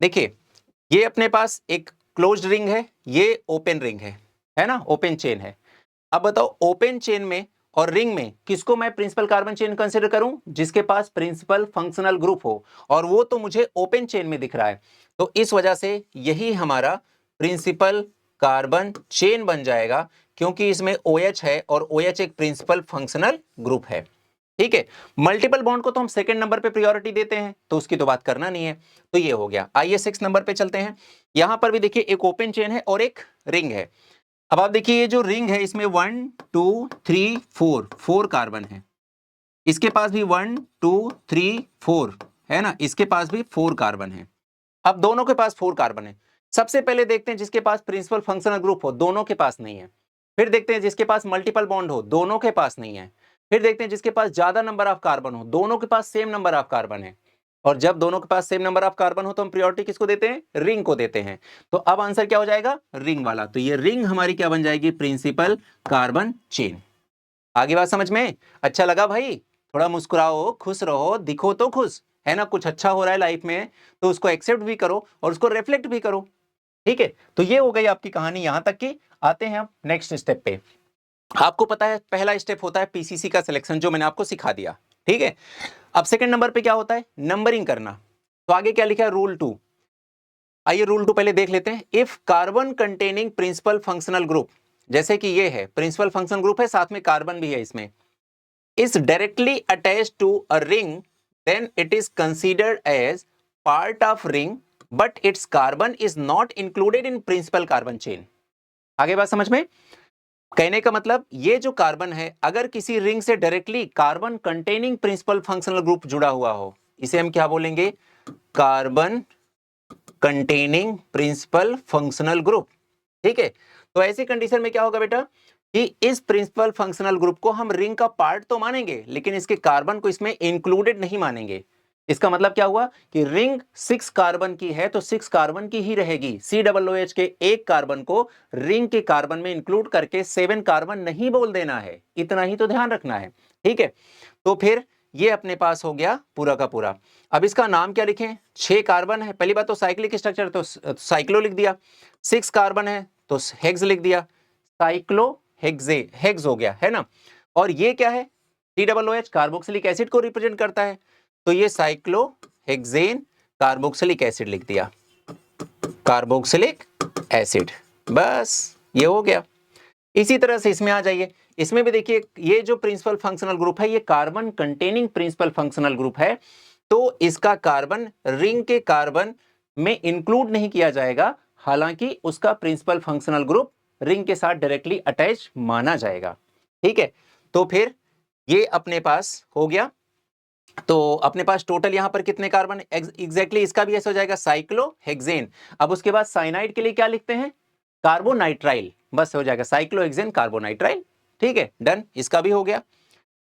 देखिए, ये अपने पास एक क्लोज्ड रिंग है, ये ओपन रिंग है ना? ओपन चेन है। अब बताओ ओपन चेन में और रिंग में किसको मैं प्रिंसिपल कार्बन चेन कंसीडर करूं? जिसके पास प्रिंसिपल फंक्शनल ग्रुप हो, और वो तो मुझे ओपन चेन में दिख रहा है। तो इस वजह से यही हमारा प्रिंसिपल कार्बन चेन बन जाएगा, क्योंकि इसमें OH है और OH एक प्रिंसिपल फंक्शनल ग्रुप है। ठीक है। मल्टीपल बॉन्ड को तो हम सेकंड नंबर पे प्रायोरिटी देते हैं, तो उसकी तो बात करना नहीं है। तो ये हो गया। आइए 6 नंबर पे चलते हैं। यहां पर भी देखिए एक ओपन चेन है और एक रिंग है। अब आप देखिए ये जो रिंग है इसमें 1 2 3 4 कार्बन है। इसके पास भी 1 2 3 4 है ना, इसके पास भी 4 कार्बन है। अब दोनों के पास 4 कार्बन है। सबसे पहले देखते हैं जिसके पास प्रिंसिपल फंक्शनल ग्रुप हो, दोनों के पास नहीं है। फिर देखते हैं जिसके पास मल्टीपल बॉन्ड हो, दोनों के पास नहीं है। फिर देखते हैं जिसके पास ज्यादा नंबर ऑफ कार्बन हो, दोनों के पास सेम नंबर ऑफ कार्बन है। और जब दोनों के पास सेम नंबर ऑफ कार्बन हो तो हम प्रायोरिटी किसको देते हैं? रिंग को देते हैं। तो अब आंसर क्या हो जाएगा? रिंग वाला। तो ये रिंग हमारी क्या बन जाएगी? Principal carbon chain. आगे बात समझ में? अच्छा लगा भाई? थोड़ा मुस्कुराओ, खुश रहो, दिखो तो खुश, है ना। कुछ अच्छा हो रहा है लाइफ में तो उसको एक्सेप्ट भी करो और उसको रिफ्लेक्ट भी करो। ठीक है, तो ये हो गई आपकी कहानी यहां तक की। आते हैं हम नेक्स्ट स्टेप पे। आपको पता है पहला स्टेप होता है पीसीसी का सिलेक्शन, जो मैंने आपको सिखा दिया। ठीक है, अब सेकंड नंबर पे क्या होता है? नंबरिंग करना। तो आगे क्या लिखा है? रूल 2। आइए रूल 2 पहले देख लेते हैं। If carbon containing principal functional group, जैसे कि ये है प्रिंसिपल फंक्शनल ग्रुप है, साथ में कार्बन भी है इसमें, is directly attached to a ring, then it is considered as part of ring, but its carbon is not included in principal carbon chain. आगे बात समझ में? कहने का मतलब ये जो कार्बन है अगर किसी रिंग से directly carbon containing principal functional group जुड़ा हुआ हो, इसे हम क्या बोलेंगे? Carbon containing principal functional group. ठीक है, तो ऐसी कंडीशन में क्या होगा बेटा कि इस प्रिंसिपल फंक्शनल ग्रुप को हम रिंग का पार्ट तो मानेंगे लेकिन इसके कार्बन को इसमें इंक्लूडेड नहीं मानेंगे। इसका मतलब क्या हुआ कि रिंग 6 कार्बन की है तो 6 कार्बन की ही रहेगी। COOH के एक कार्बन को रिंग के कार्बन में इंक्लूड करके 7 कार्बन नहीं बोल देना है, इतना ही तो ध्यान रखना है। ठीक है, तो फिर ये अपने पास हो गया पूरा का पूरा। अब इसका नाम क्या लिखें? 6 कार्बन है, पहली बात तो साइक्लिक स्ट्रक्चर तो साइक्लो लिख दिया। 6 कार्बन है तो हेक्स लिख दिया, साइक्लो हेक्से, हेक्स हो गया, है ना। और ये क्या है? COOH कार्बोक्सिलिक एसिड को रिप्रेजेंट करता है, तो ये साइक्लो हेक्सेन कार्बोक्सिलिक एसिड लिख दिया, कार्बोक्सिलिक एसिड। बस ये हो गया। इसी तरह से इसमें आ जाइए। इसमें भी देखिए ये जो प्रिंसिपल फंक्शनल ग्रुप है ये carbon containing principal functional group है, तो इसका कार्बन रिंग के कार्बन में इंक्लूड नहीं किया जाएगा, हालांकि उसका प्रिंसिपल फंक्शनल ग्रुप रिंग के साथ डायरेक्टली अटैच माना जाएगा। ठीक है, तो फिर ये अपने पास हो गया। तो अपने पास टोटल यहां पर कितने कार्बन? एग्जैक्टली इसका भी ऐसा हो जाएगा साइक्लोहेक्सेन। अब उसके बाद साइनाइड के लिए क्या लिखते हैं? कार्बोनाइट्राइल। बस हो जाएगा साइक्लोहेक्सेन कार्बोनाइट्राइल। ठीक है, डन, इसका भी हो गया।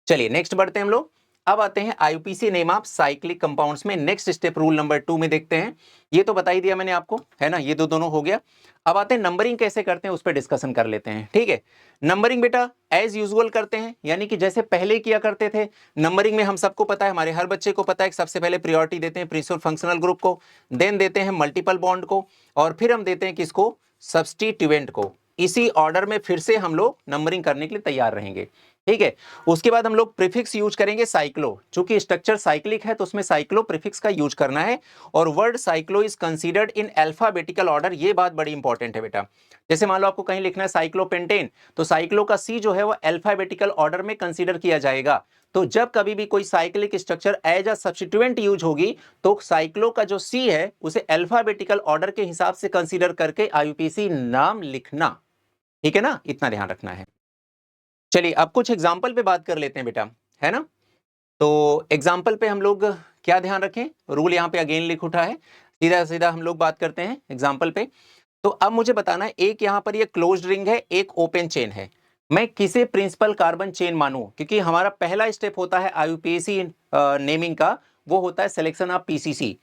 चलिए नेक्स्ट बढ़ते हैं हम लोग। अब आते हैं IUPAC name of cyclic compounds में। नेक्स्ट स्टेप रूल नंबर 2 में देखते हैं। ये तो बता ही दिया मैंने आपको, है ना, ये दोनों हो गया। अब आते हैं नंबरिंग कैसे करते हैं, उस पर डिस्कशन कर लेते हैं। ठीक है, नंबरिंग बेटा एज यूजुअल करते हैं, यानी कि जैसे पहले किया करते थे। नंबरिंग में हम सबको पता है, हमारे हर बच्चे को पता है कि सबसे पहले प्रायोरिटी देते हैं प्रिंसिपल फंक्शनल ग्रुप को, देन देते हैं मल्टीपल बॉन्ड को, और फिर हम देते हैं किसको? सब्स्टिट्यूएंट को। इसी ऑर्डर में फिर से हम लोग नंबरिंग करने के लिए तैयार रहेंगे। ठीक है, उसके बाद हम लोग प्रीफिक्स यूज करेंगे साइक्लो, चूंकि स्ट्रक्चर साइक्लिक है तो उसमें साइक्लो प्रीफिक्स का यूज करना है। और word cyclo is considered in alphabetical order, ये बात बड़ी इंपॉर्टेंट है बेटा। जैसे मान लो आपको कहीं लिखना है साइक्लोपेंटेन, तो साइक्लो का सी जो है वो अल्फाबेटिकल ऑर्डर में कंसीडर किया जाएगा। तो जब कभी भी कोई cyclic structure as a substituent use होगी तो साइक्लो का जो सी है उसे अल्फाबेटिकल ऑर्डर के हिसाब से कंसीडर करके आईयूपीएसी नाम लिखना। ठीक है ना, इतना ध्यान रखना है। चलिए अब कुछ एग्जाम्पल पे बात कर लेते हैं बेटा, है ना। तो एग्जाम्पल पे हम लोग क्या ध्यान रखें? रूल यहाँ पे अगेन लिख उठा है, सीधा सीधा हम लोग बात करते हैं एग्जाम्पल पे। तो अब मुझे बताना है, एक यहाँ पर ये क्लोज्ड रिंग है, एक ओपन चेन है, मैं किसे प्रिंसिपल कार्बन चेन मानूं? क्योंकि हमारा पहला स्टेप होता है आईयूपीएसी नेमिंग का, वो होता है सिलेक्शन ऑफ पीसीसी।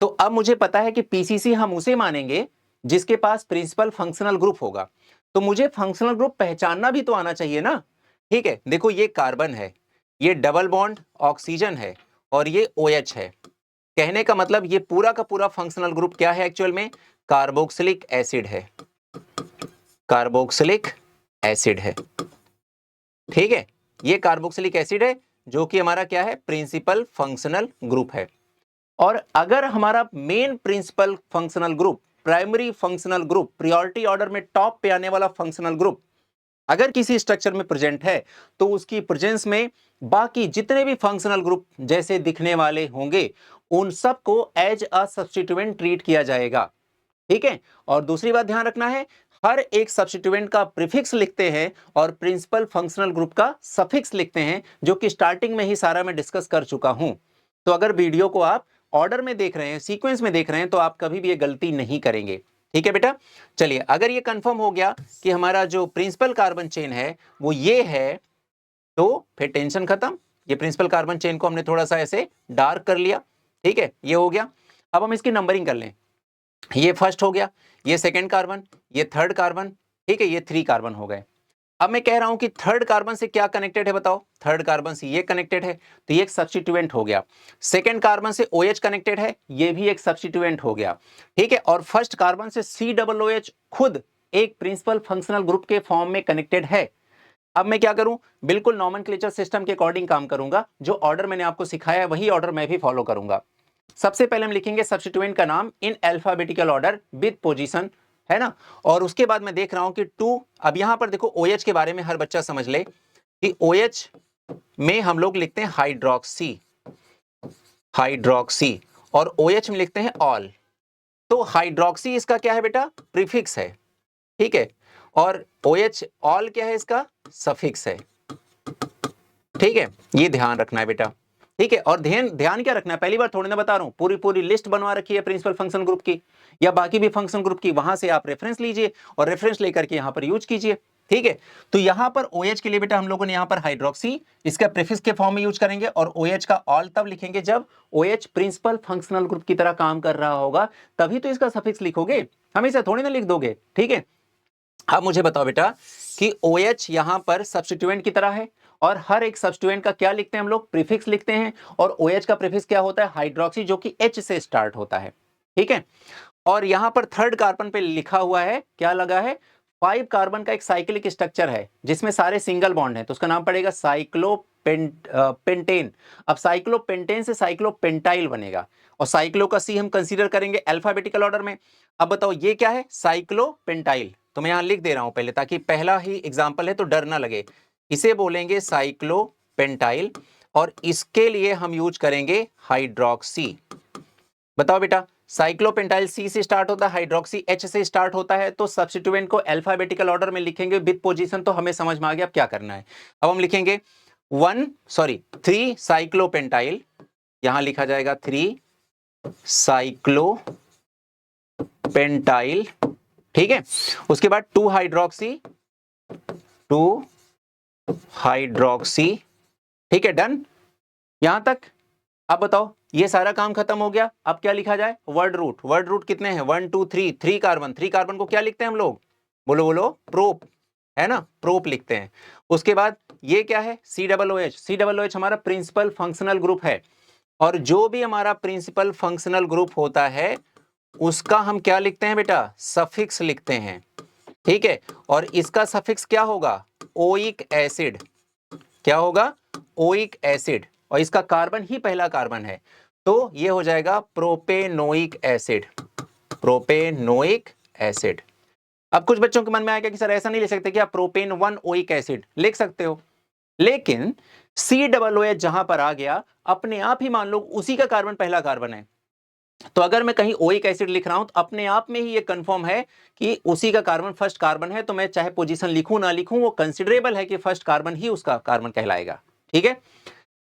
तो अब मुझे पता है कि पीसीसी हम उसे मानेंगे जिसके पास प्रिंसिपल फंक्शनल ग्रुप होगा। तो मुझे फंक्शनल ग्रुप पहचानना भी तो आना चाहिए ना। ठीक है, देखो ये कार्बन है, ये डबल बॉन्ड ऑक्सीजन है, और ये OH है। कहने का मतलब ये पूरा का पूरा फंक्शनल ग्रुप क्या है एक्चुअल में? कार्बोक्सिलिक एसिड है, कार्बोक्सिलिक एसिड है। ठीक है, ये कार्बोक्सिलिक एसिड है जो कि हमारा क्या है? प्रिंसिपल फंक्शनल ग्रुप है। और अगर हमारा main principal functional group, primary functional group, priority order में टॉप पे आने वाला फंक्शनल ग्रुप अगर किसी स्ट्रक्चर में प्रेजेंट है तो उसकी प्रेजेंस में बाकी जितने भी फंक्शनल ग्रुप जैसे दिखने वाले होंगे उन सबको एज अ सब्स्टिट्यूएंट ट्रीट किया जाएगा। ठीक है, और दूसरी बात ध्यान रखना है, हर एक सब्स्टिट्यूएंट का प्रीफिक्स लिखते हैं और प्रिंसिपल फंक्शनल ग्रुप का सफिक्स लिखते हैं, जो कि स्टार्टिंग में ही सारा मैं डिस्कस कर चुका हूं। तो अगर वीडियो को आप ऑर्डर में देख रहे हैं, सीक्वेंस में देख रहे हैं, तो आप कभी भी ये गलती नहीं करेंगे। ठीक है बेटा, चलिए अगर ये कंफर्म हो गया कि हमारा जो प्रिंसिपल कार्बन चेन है वो ये है, तो फिर टेंशन खत्म। ये प्रिंसिपल कार्बन चेन को हमने थोड़ा सा ऐसे डार्क कर लिया। ठीक है, ये हो गया। अब हम इसकी नंबरिंग कर लें। ये फर्स्ट हो गया, ये सेकंड कार्बन, ये थर्ड कार्बन, ठीक है, ये 3 कार्बन हो गए। अब मैं कह रहा हूं कि थर्ड कार्बन से क्या कनेक्टेड है बताओ, थर्ड कार्बन से ये कनेक्टेड है, तो ये एक सब्स्टिट्यूएंट हो गया। सेकंड कार्बन से OH कनेक्टेड है, ये भी एक सब्स्टिट्यूएंट हो गया। ठीक है, और फर्स्ट कार्बन से COOH खुद एक प्रिंसिपल फंक्शनल ग्रुप के फॉर्म में कनेक्टेड है। अब मैं क्या करूं, बिल्कुल नॉमेनक्लेचर सिस्टम के अकॉर्डिंग काम करूंगा। जो ऑर्डर मैंने आपको सिखाया है वही ऑर्डर मैं भी फॉलो करूंगा। सबसे पहले हम लिखेंगे सब्स्टिट्यूएंट का नाम in alphabetical order with position, है ना। और उसके बाद मैं देख रहा हूं कि 2, अब यहां पर देखो OH के बारे में हर बच्चा समझ ले कि OH में हम लोग लिखते हैं हाइड्रोक्सी, हाइड्रोक्सी, और OH में लिखते हैं ऑल। तो हाइड्रोक्सी इसका क्या है बेटा, प्रीफिक्स है। ठीक है, और OH ऑल क्या है, इसका सफिक्स है। ठीक है, ये ध्यान रखना है बेटा। ठीक है, और ध्यान ध्यान क्या रखना है, पहली बार थोड़ी ना बता रहा हूं, पूरी पूरी लिस्ट बनवा रखी है प्रिंसिपल फंक्शन ग्रुप की या बाकी भी फंक्शन ग्रुप की, वहां से आप रेफरेंस लीजिए और रेफरेंस लेकर के यहां पर यूज कीजिए। ठीक है, तो यहां पर OH के लिए बेटा हम लोगों ने यहां पर हाइड्रोक्सी इसका प्रीफिक्स के फॉर्म में यूज करेंगे, और OH का ऑल तब लिखेंगे जब OH प्रिंसिपल फंक्शनल ग्रुप की तरह काम कर रहा होगा, तभी तो इसका सफिक्स लिखोगे, हमेशा थोड़ी ना लिख दोगे। ठीक है, अब मुझे बताओ बेटा कि OH यहां पर सब्स्टिट्यूएंट की तरह है, और हर एक सब्स्टिट्यूएंट का क्या लिखते हैं हम लोग, प्रीफिक्स लिखते हैं, और OH का प्रीफिक्स क्या होता है, हाइड्रोक्सी, जो कि H से स्टार्ट होता है। ठीक है, और यहां पर थर्ड कार्बन पे लिखा हुआ है, क्या लगा है, 5 कार्बन का एक साइक्लिक स्ट्रक्चर है जिसमें सारे सिंगल बॉन्ड है, तो उसका नाम पड़ेगा साइक्लोपेंटेन। अब साइक्लोपेंटेन से साइक्लोपेंटाइल बनेगा, और साइक्लो का C हम कंसीडर करेंगे अल्फाबेटिकल ऑर्डर में। अब बताओ ये क्या है, साइक्लोपेंटाइल। तो मैं यहां लिख दे रहा हूं पहले, ताकि पहला ही एग्जांपल है तो डर ना लगे। इसे बोलेंगे साइक्लोपेंटाइल, और इसके लिए हम यूज करेंगे हाइड्रोक्सी। बताओ बेटा, साइक्लोपेंटाइल C से स्टार्ट होता है, हाइड्रोक्सी H से स्टार्ट होता है, तो सब्स्टिट्यूएंट को अल्फाबेटिकल ऑर्डर में लिखेंगे विद पोजीशन। तो हमें समझ में आ गया अब क्या करना है। अब हम लिखेंगे 3 साइक्लोपेंटाइल, यहां लिखा जाएगा 3 साइक्लोपेंटाइल। ठीक है, उसके बाद 2 हाइड्रोक्सी। ठीक है, डन यहां तक। अब बताओ ये सारा काम खत्म हो गया, अब क्या लिखा जाए, वर्ड रूट। वर्ड रूट कितने हैं, 1 2 3, 3 कार्बन, 3 कार्बन को क्या लिखते हैं हम लोग, बोलो बोलो, प्रोप, है ना, प्रोप लिखते हैं। उसके बाद ये क्या है, COOH। COOH हमारा प्रिंसिपल फंक्शनल ग्रुप है, और जो भी हमारा प्रिंसिपल फंक्शनल ग्रुप होता है उसका हम क्या लिखते हैं बेटा, सफिक्स लिखते हैं। ठीक है, और इसका सफिक्स क्या होगा, ओइक एसिड। क्या होगा, ओइक एसिड, और इसका कार्बन ही पहला कार्बन है, तो ये हो जाएगा प्रोपेनोइक एसिड, प्रोपेनोइक एसिड। अब कुछ बच्चों के मन में आएगा कि सर ऐसा नहीं लिख सकते क्या, प्रोपेन 1 ओइक एसिड लिख सकते हो, लेकिन COOH जहां पर आ गया, अपने आप ही मान लो उसी का कार्बन पहला कार्बन है, तो अगर मैं कहीं ओइक एसिड लिख रहा हूं तो अपने आप में ही ये कंफर्म है कि उसी का कार्बन फर्स्ट कार्बन है, तो मैं चाहे पोजीशन लिखूं ना लिखूं, वो कंसिडरेबल है कि फर्स्ट कार्बन ही उसका कार्बन कहलाएगा। ठीक है,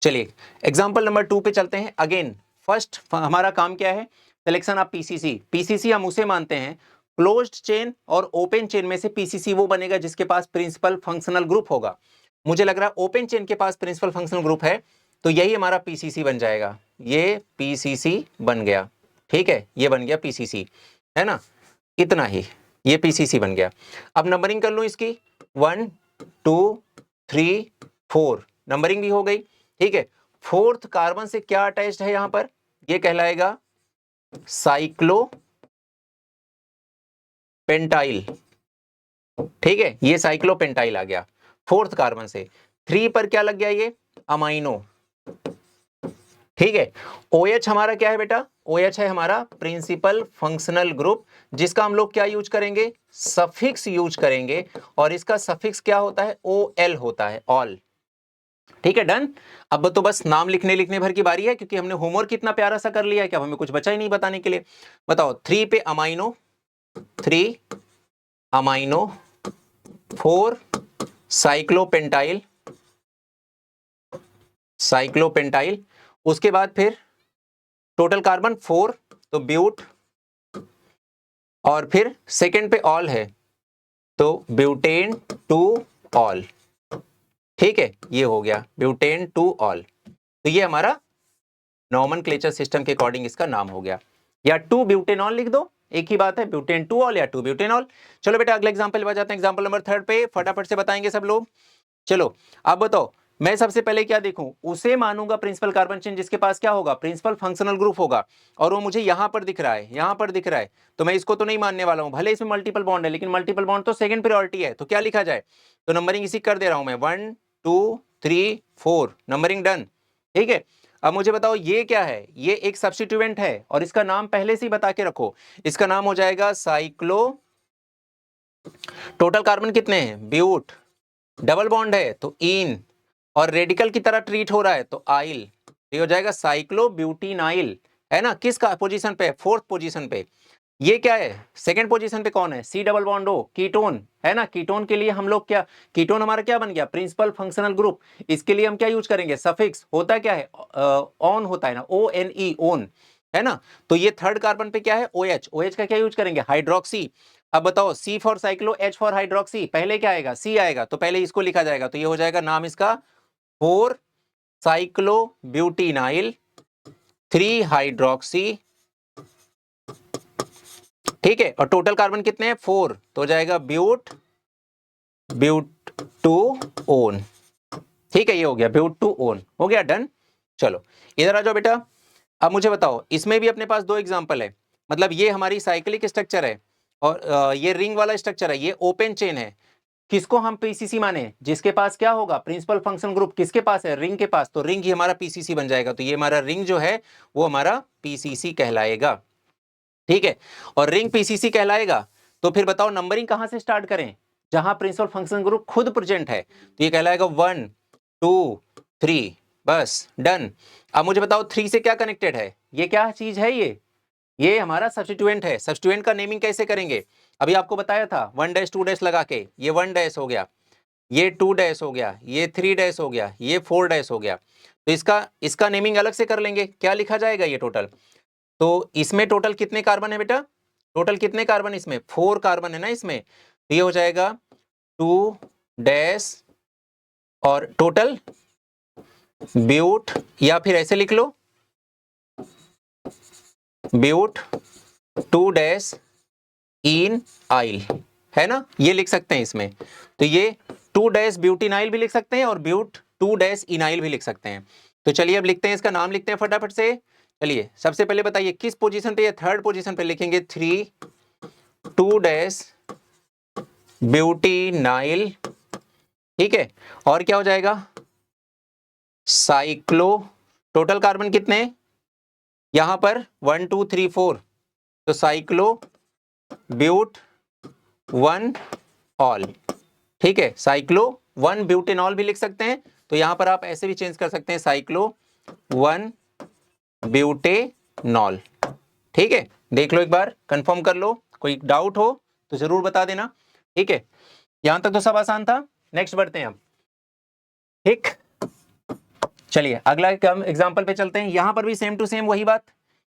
चलिए एग्जांपल नंबर 2 पे चलते हैं। अगेन फर्स्ट हमारा काम क्या है, सिलेक्शन ऑफ पीसीसी। पीसीसी हम उसे मानते हैं क्लोज्ड चेन और ओपन चेन में से पीसीसी वो बनेगा जिसके पास प्रिंसिपल फंक्शनल ग्रुप होगा। मुझे लग रहा है ओपन चेन के पास प्रिंसिपल फंक्शनल ग्रुप है, तो यही हमारा पीसीसी बन जाएगा। ये पीसीसी बन गया, ठीक है, ये बन गया पीसीसी, है ना, इतना ही, ये पीसीसी बन गया। अब नंबरिंग कर लूं इसकी, 1 2 3 4, नंबरिंग भी हो गई। ठीक है, फोर्थ कार्बन से क्या अटैच्ड है यहां पर, ये कहलाएगा साइक्लोपेंटाइल। ठीक है, ये साइक्लोपेंटाइल आ गया फोर्थ कार्बन से। 3 पर क्या लग गया, ये अमाइनो, ठीक है। OH हमारा क्या है बेटा? OH है हमारा प्रिंसिपल फंक्शनल ग्रुप, जिसका हम लोग क्या यूज करेंगे? सफिक्स यूज करेंगे, और इसका सफिक्स क्या होता है? OL होता है, ऑल। ठीक है, डन। अब तो बस नाम लिखने भर की बारी है, क्योंकि हमने होमवर्क कितना प्यारा सा कर लिया है कि अब हमें कुछ बचा ही नहीं बताने के लिए। बताओ, 3 पे अमाइनो, 3 अमाइनो, 4 साइक्लोपेंटाइल, साइक्लोपेंटाइल, उसके बाद फिर टोटल कार्बन 4, तो ब्यूट, और फिर सेकंड पे ऑल है, तो ब्यूटेन टू ऑल। ठीक है, ये हो गया ब्यूटेन टू ऑल। तो ये हमारा नॉमेनक्लेचर सिस्टम के अकॉर्डिंग इसका नाम हो गया, या 2 ब्यूटेनॉल लिख दो, एक ही बात है, ब्यूटेन टू ऑल या 2 ब्यूटेनॉल। चलो बेटा अगले एग्जांपल पे जाते हैं, एग्जांपल नंबर 3 पे फटाफट से बताएंगे सब लोग। चलो अब बताओ, मैं सबसे पहले क्या देखूं? उसे मानूंगा प्रिंसिपल कार्बन चेन जिसके पास क्या होगा? प्रिंसिपल फंक्शनल ग्रुप होगा, और वो मुझे यहां पर दिख रहा है, यहां पर दिख रहा है, तो मैं इसको तो नहीं मानने वाला हूं, भले इसमें मल्टीपल बॉन्ड है, लेकिन मल्टीपल बॉन्ड तो सेकंड प्रायोरिटी है, तो क्या लिखा जाए? तो नंबरिंग इसी कर दे रहा हूं मैं, 1 2 3 4, नंबरिंग डन। ठीक है, अब मुझे बताओ ये क्या है? ये एक सब्स्टिट्यूएंट है, और इसका नाम पहले से ही बता के रखो, इसका नाम हो जाएगा साइक्लो। टोटल कार्बन कितने हैं? ब्यूट, डबल बॉन्ड है तो इन, और रेडिकल की तरह ट्रीट हो रहा है तो आइल, ये हो जाएगा साइक्लोब्यूटिनाइल, है ना? किस का पोजीशन पे? 4th पोजीशन पे। ये क्या है? सेकंड पोजीशन पे कौन है? C double bond O, ketone, है ना? कीटोन के लिए हम लोग क्या, कीटोन हमारा क्या बन गया? Principal functional group. इसके लिए हम क्या यूज करेंगे? सफिक्स होता क्या है? ऑन होता है ना, ONE, ओन, है ना? तो ये थर्ड कार्बन पे क्या है? OH, OH का क्या यूज करेंगे? हाइड्रोक्सी। अब बताओ, C for cyclo, H for hydroxy, पहले क्या आएगा? C आएगा, तो पहले इसको लिखा जाएगा, तो ये हो जाएगा नाम इसका 4 साइक्लो ब्यूटिनाइल 3 हाइड्रोक्सी। ठीक है, और टोटल कार्बन कितने हैं? 4, तो हो जाएगा ब्यूट, ब्यूट टू ओन। ठीक है, ये हो गया ब्यूट टू ओन, हो गया, डन। चलो इधर आ जाओ बेटा। अब मुझे बताओ, इसमें भी अपने पास 2 एग्जांपल है, मतलब ये हमारी साइक्लिक स्ट्रक्चर है, और ये रिंग वाला स्ट्रक्चर है, ये ओपन चेन है। किसको हम पीसीसी माने? जिसके पास क्या होगा? प्रिंसिपल फंक्शन ग्रुप किसके पास है? रिंग के पास, तो रिंग ही हमारा पीसीसी बन जाएगा, तो ये हमारा रिंग जो है वो हमारा पीसीसी कहलाएगा। ठीक है, और रिंग पीसीसी कहलाएगा, तो फिर बताओ नंबरिंग कहां से स्टार्ट करें? जहां प्रिंसिपल फंक्शन ग्रुप खुद प्रेजेंट है, तो ये कहलाएगा 1 2 3, बस डन। अब मुझे बताओ 3 से क्या कनेक्टेड है? ये क्या चीज है? ये हमारा सब्स्टिट्यूएंट है। सब्स्टिट्यूएंट का नेमिंग कैसे करेंगे? अभी आपको बताया था 1 डैश 2 डैश लगा के, ये 1 डैश हो गया, ये 2 डैश हो गया, ये 3 डैश हो गया, ये 4 डैश हो गया, तो इसका नेमिंग अलग से कर लेंगे। क्या लिखा जाएगा? ये टोटल, तो इसमें टोटल कितने कार्बन है बेटा? टोटल कितने कार्बन इसमें? 4 कार्बन है ना इसमें, तो ये हो जाएगा 2 डैश, और टोटल ब्यूट, या फिर ऐसे लिख लो ब्यूट 2 डैश इन आइल, है ना? ये लिख सकते हैं इसमें, तो ये 2 डैश ब्यूटिनाइल भी लिख सकते हैं, और ब्यूट 2 डैश इनाइल भी लिख सकते हैं। तो चलिए अब लिखते हैं, इसका नाम लिखते हैं फटाफट से। चलिए सबसे पहले बताइए किस पोजीशन पे? ये थर्ड पोजीशन पे लिखेंगे, 3 2 डैश ब्यूटिनाइल। ठीक है, और क्या हो जाएगा? साइक्लो, टोटल कार्बन कितने? यहां पर 1 2 3 4, तो साइक्लो ब्यूट 1 ऑल। ठीक है, साइक्लो 1 ब्यूटेनॉल भी लिख सकते हैं, तो यहां पर आप ऐसे भी चेंज कर सकते हैं, साइक्लो 1 ब्यूटेनॉल। ठीक है, देख लो एक बार, कंफर्म कर लो, कोई डाउट हो तो जरूर बता देना। ठीक है, यहां तक तो सब आसान था। नेक्स्ट बढ़ते हैं हम। ठीक, चलिए अगला हम एग्जांपल पे चलते हैं। यहां पर भी सेम टू सेम वही बात,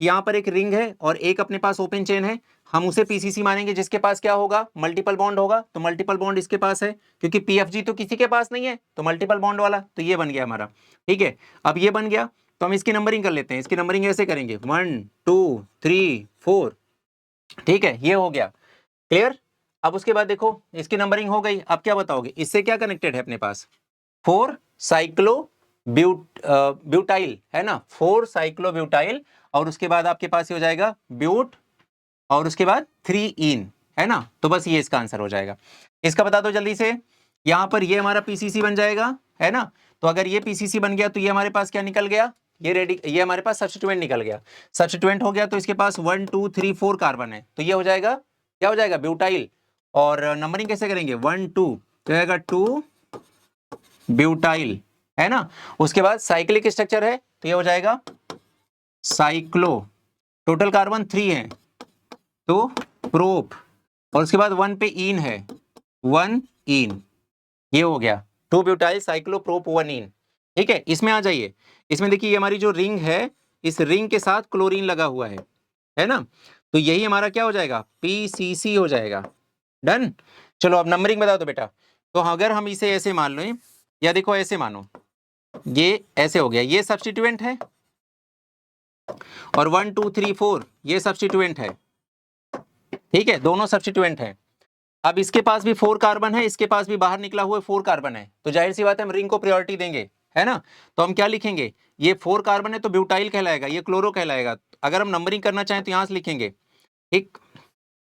यहां पर एक रिंग है और एक अपने पास ओपन चेन है, हम उसे पीसीसी मानेंगे जिसके पास क्या होगा? मल्टीपल बॉन्ड होगा, तो मल्टीपल बॉन्ड इसके पास है, क्योंकि पीएफजी तो किसी के पास नहीं है, तो मल्टीपल बॉन्ड वाला, तो ये बन गया हमारा। ठीक है, अब ये बन गया, तो हम इसकी नंबरिंग कर लेते हैं। इसकी नंबरिंग ऐसे करेंगे 1 2 3 4। ठीक है, ये हो गया क्लियर। अब उसके बाद देखो, इसकी नंबरिंग हो गई, अब क्या बताओगे? इससे क्या कनेक्टेड है अपने पास? 4 साइक्लो ब्यूटाइल, है ना? 4 साइक्लो ब्यूटाइल, और उसके बाद आपके पास ये हो जाएगा ब्यूट, और उसके बाद 3 इन, है ना? तो बस ये इसका आंसर हो जाएगा। इसका बता दो जल्दी से। यहां पर ये हमारा पीसीसी बन जाएगा, है ना? तो अगर ये पीसीसी बन गया तो ये हमारे पास क्या निकल गया? ये ये हमारे पास सब्स्टिट्यूएंट निकल गया। सब्स्टिट्यूएंट हो गया तो इसके पास 1 2 3 4 कार्बन है, तो ये हो जाएगा, क्या हो जाएगा, ब्यूटाइल। और नंबरिंग कैसे करेंगे, 1 2 तो आएगा 2 ब्यूटाइल, है ना। उसके बाद साइक्लिक स्ट्रक्चर है तो ये हो जाएगा साइक्लो, टोटल कार्बन 3 है तो प्रोप, और उसके बाद 1 पे इन है, 1 इन, ये हो गया 2 ब्यूटाइल साइक्लो प्रोप 1 इन। ठीक है, इसमें आ जाइए, इसमें देखिए ये हमारी जो रिंग है, इस रिंग के साथ क्लोरीन लगा हुआ है ना, तो यही हमारा क्या हो जाएगा, PCC हो जाएगा। डन। चलो अब नंबरिंग बताओ तो बेटा, तो अगर हम इसे ऐसे मान लो, या देखो ऐसे मानो, ये ऐसे हो गया, ये सब्स्टिट्यूएंट है, और 1 2 3 4 ये सब्स्टिट्यूएंट है, ठीक है, दोनों सब्स्टिट्यूएंट है। अब इसके पास भी 4 कार्बन है, इसके पास भी बाहर निकला हुआ 4 कार्बन है, तो जाहिर सी बात है हम रिंग को प्रायोरिटी देंगे, है ना। तो हम क्या लिखेंगे, ये 4 कार्बन है तो ब्यूटाइल कहलाएगा, ये क्लोरो कहलाएगा। अगर हम नंबरिंग करना चाहें तो यहां से लिखेंगे, ठीक,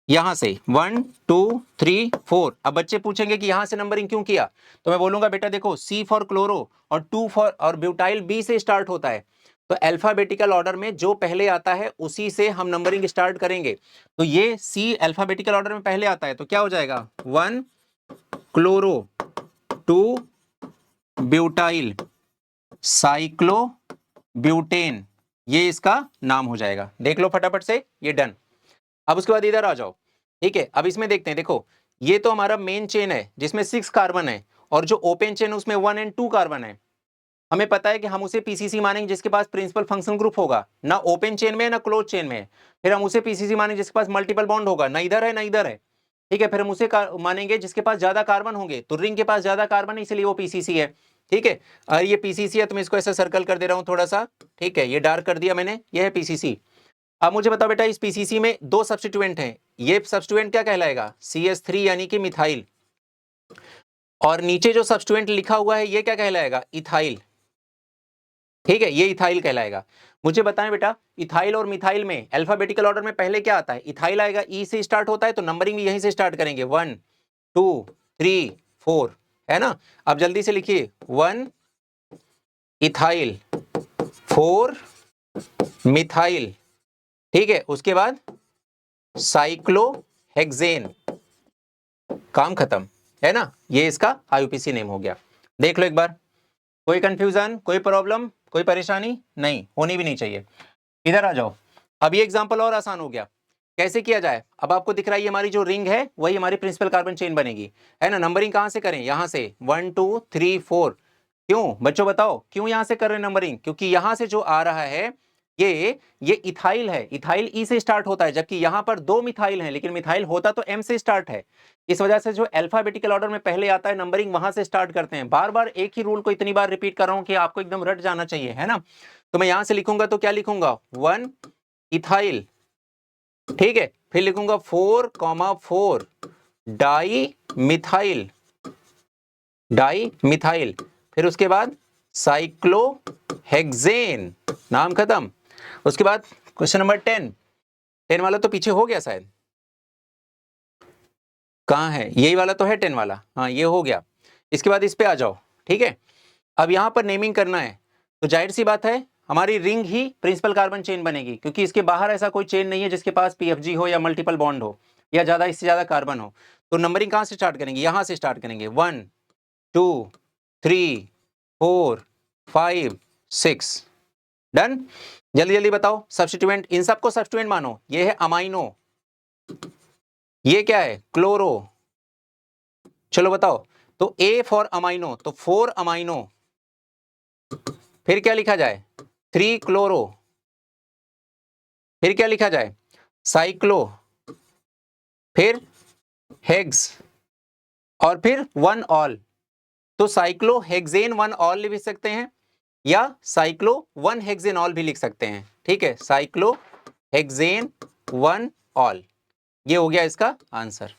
यहां से 1 2 3 4। अब बच्चे पूछेंगे कि यहां से नंबरिंग क्यों किया, तो मैं बोलूंगा बेटा देखो, C फॉर क्लोरो और 2 फॉर, और ब्यूटाइल B से स्टार्ट होता है, तो अल्फाबेटिकल ऑर्डर में जो पहले आता है उसी से हम नंबरिंग स्टार्ट करेंगे। तो ये C अल्फाबेटिकल ऑर्डर में पहले आता है, तो क्या हो जाएगा, 1 क्लोरो, 2 ब्यूटाइल, साइक्लो ब्यूटेन, ये इसका नाम हो जाएगा। देख लो फटाफट से, ये डन। अब उसके बाद इधर आ जाओ, ठीक है। अब इसमें देखते हैं, देखो ये तो हमारा मेन चेन है जिसमें 6 कार्बन है, और जो ओपन चेन है उसमें 1 और 2 कार्बन है। हमें पता है कि हम उसे पीसीसी मानेंगे जिसके पास प्रिंसिपल फंक्शन ग्रुप होगा, ना ओपन चेन में है ना क्लोज चेन में है। फिर हम उसे पीसीसी मानेंगे जिसके पास मल्टीपल बॉन्ड होगा, ना इधर है ना इधर है, ठीक है। फिर हम उसे मानेंगे जिसके पास ज्यादा कार्बन होंगे, तो रिंग के पास ज्यादा कार्बन है इसलिए वो पीसीसी है, ठीक है। और ये पीसीसी है तो मैं इसको ऐसा सर्कल कर दे रहा हूं थोड़ा सा, ठीक है, ये डार्क कर दिया मैंने, ये है पीसीसी। अब मुझे बताओ बेटा, इस पीसीसी में 2 सब्स्टिट्यूएंट हैं, ये सब्स्टिट्यूएंट क्या कहलाएगा, CH3 यानी कि मिथाइल, और नीचे जो सब्स्टिट्यूएंट लिखा हुआ है ये क्या कहलाएगा, इथाइल, ठीक है, ये इथाइल कहलाएगा। मुझे बताएं बेटा, इथाइल और मिथाइल में अल्फाबेटिकल ऑर्डर में पहले क्या आता है, इथाइल आएगा, ई से स्टार्ट होता है, तो नंबरिंग भी यहीं से स्टार्ट करेंगे, 1 2 3 4, है ना। अब जल्दी से लिखिए, 1 इथाइल, 4 मिथाइल, ठीक है, उसके बाद साइक्लोहेक्सेन, काम खत्म, है ना। ये इसका आईयूपीसी नेम हो गया। देख लो एक बार, कोई कंफ्यूजन, कोई प्रॉब्लम, कोई परेशानी नहीं, होनी भी नहीं चाहिए। इधर आ जाओ, अब ये एग्जांपल और आसान हो गया, कैसे किया जाए। अब आपको दिख रहा है ये हमारी जो रिंग है वही हमारी प्रिंसिपल कार्बन चेन बनेगी, है ना। नंबरिंग कहां से करें, यहां से 1 2 3 4। क्यों बच्चों बताओ, क्यों यहां से कर रहे हैं नंबरिंग, क्योंकि यहां से जो आ रहा है ये इथाइल है, इथाइल ई से स्टार्ट होता है, जबकि यहां पर 2 मिथाइल हैं, लेकिन मिथाइल होता तो M से स्टार्ट है। इस वजह से जो अल्फाबेटिकल ऑर्डर में पहले आता है नंबरिंग वहां से स्टार्ट करते हैं। बार बार एक ही रूल को इतनी बार रिपीट कर रहा हूं कि आपको एकदम रट जाना चाहिए, है ना। तो मैं यहां से लिखूंगा तो क्या लिखूंगा, 1 इथाइल, ठीक है, फिर लिखूंगा 4,4 डाई मिथाइल, फिर उसके बाद साइक्लोहेक्सेन, नाम खत्म। उसके बाद क्वेश्चन नंबर 10 वाला तो पीछे हो गया शायद, कहां है, यही वाला तो है 10 वाला, हाँ ये हो गया। इसके बाद इस पे आ जाओ, ठीक है। अब यहां पर नेमिंग करना है, तो जाहिर सी बात है हमारी रिंग ही प्रिंसिपल कार्बन चेन बनेगी, क्योंकि इसके बाहर ऐसा कोई चेन नहीं है जिसके पास PFG हो या मल्टीपल बॉन्ड हो या ज्यादा, इससे ज्यादा कार्बन हो। तो नंबरिंग कहां से स्टार्ट करेंगे, यहां से स्टार्ट करेंगे, 1 2 3 4 5 6, डन। जल्दी जल्दी बताओ सब्स्टिट्यूएंट, इन सबको सब्स्टिट्यूएंट मानो। ये है अमाइनो, ये क्या है, क्लोरो। चलो बताओ, तो A फॉर अमाइनो, तो 4 अमाइनो, फिर क्या लिखा जाए, 3 क्लोरो, फिर क्या लिखा जाए, साइक्लो, फिर हेक्स, और फिर 1 ऑल। तो साइक्लोहेक्सेन 1 ऑल लिख सकते हैं, या साइक्लो 1 हेक्सेनॉल भी लिख सकते हैं, ठीक है, साइक्लोहेक्सेन 1 ऑल, ये हो गया इसका आंसर,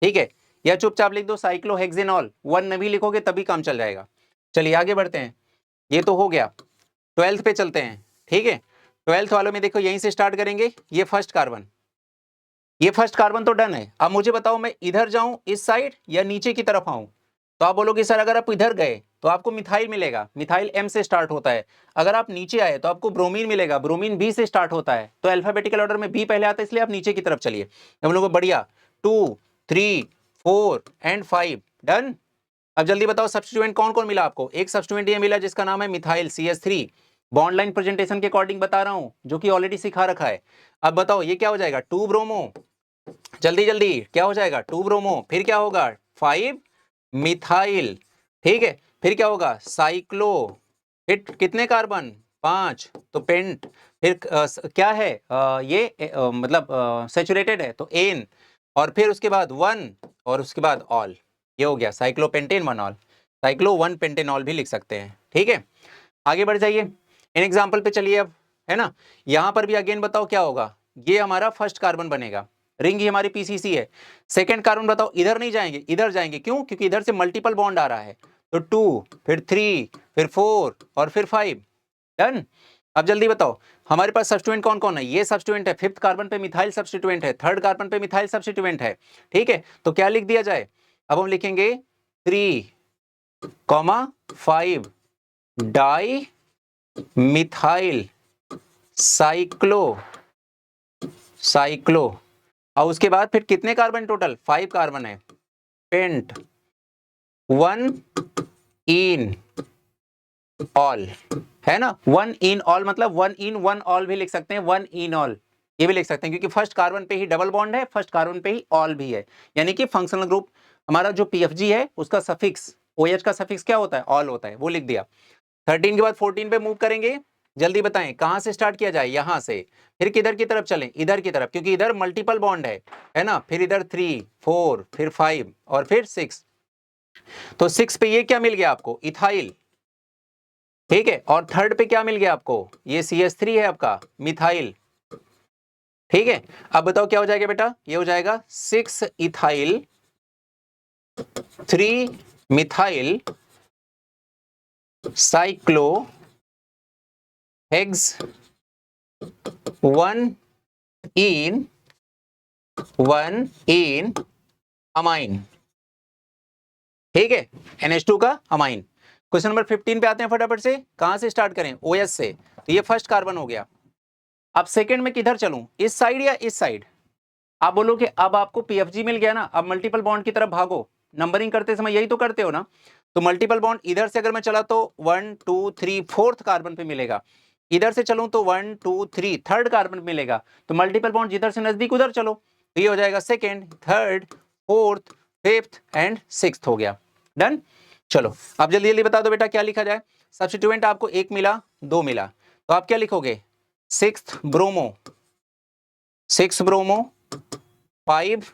ठीक है। या चुपचाप लिख दो साइक्लोहेक्सेनॉल, 1 नहीं लिखोगे तभी काम चल जाएगा। चलिए आगे बढ़ते हैं, ये तो हो गया। 12th पे चलते हैं, ठीक है। 12th वालों में देखो यहीं से स्टार्ट करेंगे, ये फर्स्ट कार्बन, ये फर्स्ट कार्बन तो डन है। अब मुझे बताओ मैं इधर जाऊं इस साइड या नीचे की तरफ आऊं, तो आप बोलोगे सर अगर आप इधर गए तो आपको मिथाइल मिलेगा, मिथाइल M से स्टार्ट होता है। अगर आप नीचे आए तो आपको ब्रोमीन मिलेगा, ब्रोमीन B से स्टार्ट होता है। तो अल्फाबेटिकल ऑर्डर में B पहले आता है, इसलिए आप नीचे की तरफ चलिए। हम लोगों को बढ़िया 2, 3, 4 एंड 5 डन। अब जल्दी बताओ सब्स्टिट्यूएंट कौन कौन मिला आपको। एक सब्स्टिट्यूएंट ये मिला जिसका नाम है methyl CH3, bond line presentation के अकॉर्डिंग बता रहा हूं, जो कि ऑलरेडी सिखा रखा है। अब बताओ ये क्या हो जाएगा, 2 ब्रोमो, जल्दी जल्दी क्या हो जाएगा, 2 ब्रोमो, फिर क्या होगा 5 मिथाइल, ठीक है, फिर क्या होगा साइक्लो, फिर कितने कार्बन 5, तो पेंट, फिर क्या है ये मतलब सैचुरेटेड है तो एन, और फिर उसके बाद 1 और उसके बाद ऑल, ये हो गया साइक्लोपेंटेन 1 ऑल, साइक्लो 1 पेंटेनॉल भी लिख सकते हैं, ठीक है। आगे बढ़ जाइए, इन एग्जाम्पल पे चलिए अब, है ना। यहां पर भी अगेन बताओ क्या होगा, ये हमारा फर्स्ट कार्बन बनेगा, रिंग ही हमारी पीसीसी है। सेकंड कार्बन बताओ इधर नहीं जाएंगे, इधर जाएंगे, क्यों, क्योंकि इधर से मल्टीपल बॉन्ड आ रहा है। तो 2, फिर 3, फिर 4 और फिर 5 डन। अब जल्दी बताओ हमारे पास सब्स्टिट्यूएंट कौन कौन है, ये सब्स्टिट्यूएंट है, फिफ्थ कार्बन पे मिथाइल सब्स्टिट्यूएंट है, थर्ड कार्बन पे मिथाइल सब्स्टिट्यूएंट है, ठीक है। तो क्या लिख दिया जाए, अब हम लिखेंगे 3,5 डाई मिथाइल साइक्लो, साइक्लो, और उसके बाद फिर कितने कार्बन टोटल 5 कार्बन है, पेंट 1 इन ऑल, है ना। 1 इन ऑल मतलब 1 इन 1 ऑल भी लिख सकते हैं, 1 इन ऑल ये भी लिख सकते हैं, क्योंकि फर्स्ट कार्बन पे ही डबल बॉन्ड है, फर्स्ट कार्बन पे ही ऑल भी है, यानी कि फंक्शनल ग्रुप हमारा जो PFG है उसका सफिक्स OH का सफिक्स क्या होता है, ऑल होता है, वो लिख दिया। 13 के बाद 14 पे मूव करेंगे, जल्दी बताएं कहां से स्टार्ट किया जाए, यहां से, फिर किधर की तरफ चलें, इधर की तरफ, क्योंकि इधर मल्टीपल बॉन्ड है ना, फिर इधर 3, 4, फिर 5 और फिर 6। तो 6 पे ये क्या मिल गया आपको, इथाइल, ठीक है, और थर्ड पे क्या मिल गया आपको, ये CH3 है आपका मिथाइल, ठीक है। अब बताओ क्या हो जाएगा बेटा, ये हो जाएगा 6 इथाइल 3 मिथाइल साइक्लो हेक्स 1 इन अमाइन, ठीक है, NH2 का अमाइन। क्वेश्चन नंबर 15 पे आते हैं फटाफट से, कहां से स्टार्ट करें, OS से, तो ये फर्स्ट कार्बन हो गया। अब सेकंड में किधर चलूं, इस साइड या इस साइड, आप बोलो कि अब आपको PFG मिल गया ना, अब मल्टीपल बॉन्ड की तरफ भागो, नंबरिंग करते समय यही तो करते हो ना। तो मल्टीपल बॉन्ड इधर से अगर मैं चला तो 1, 2, 3 फोर्थ कार्बन पे मिलेगा, इधर से चलूं तो 1, 2, 3 थर्ड कार्बन पे मिलेगा। तो मल्टीपल बॉन्ड जिधर से नजदीक उधर चलो, तो ये हो जाएगा second, third, fourth, fifth and sixth हो गया, डन। चलो अब जल्दी जल्दी बता दो बेटा क्या लिखा जाए। सब्स्टिट्यूएंट आपको 1 मिला, 2 मिला, तो आप क्या लिखोगे, 6 bromo, 6 bromo 5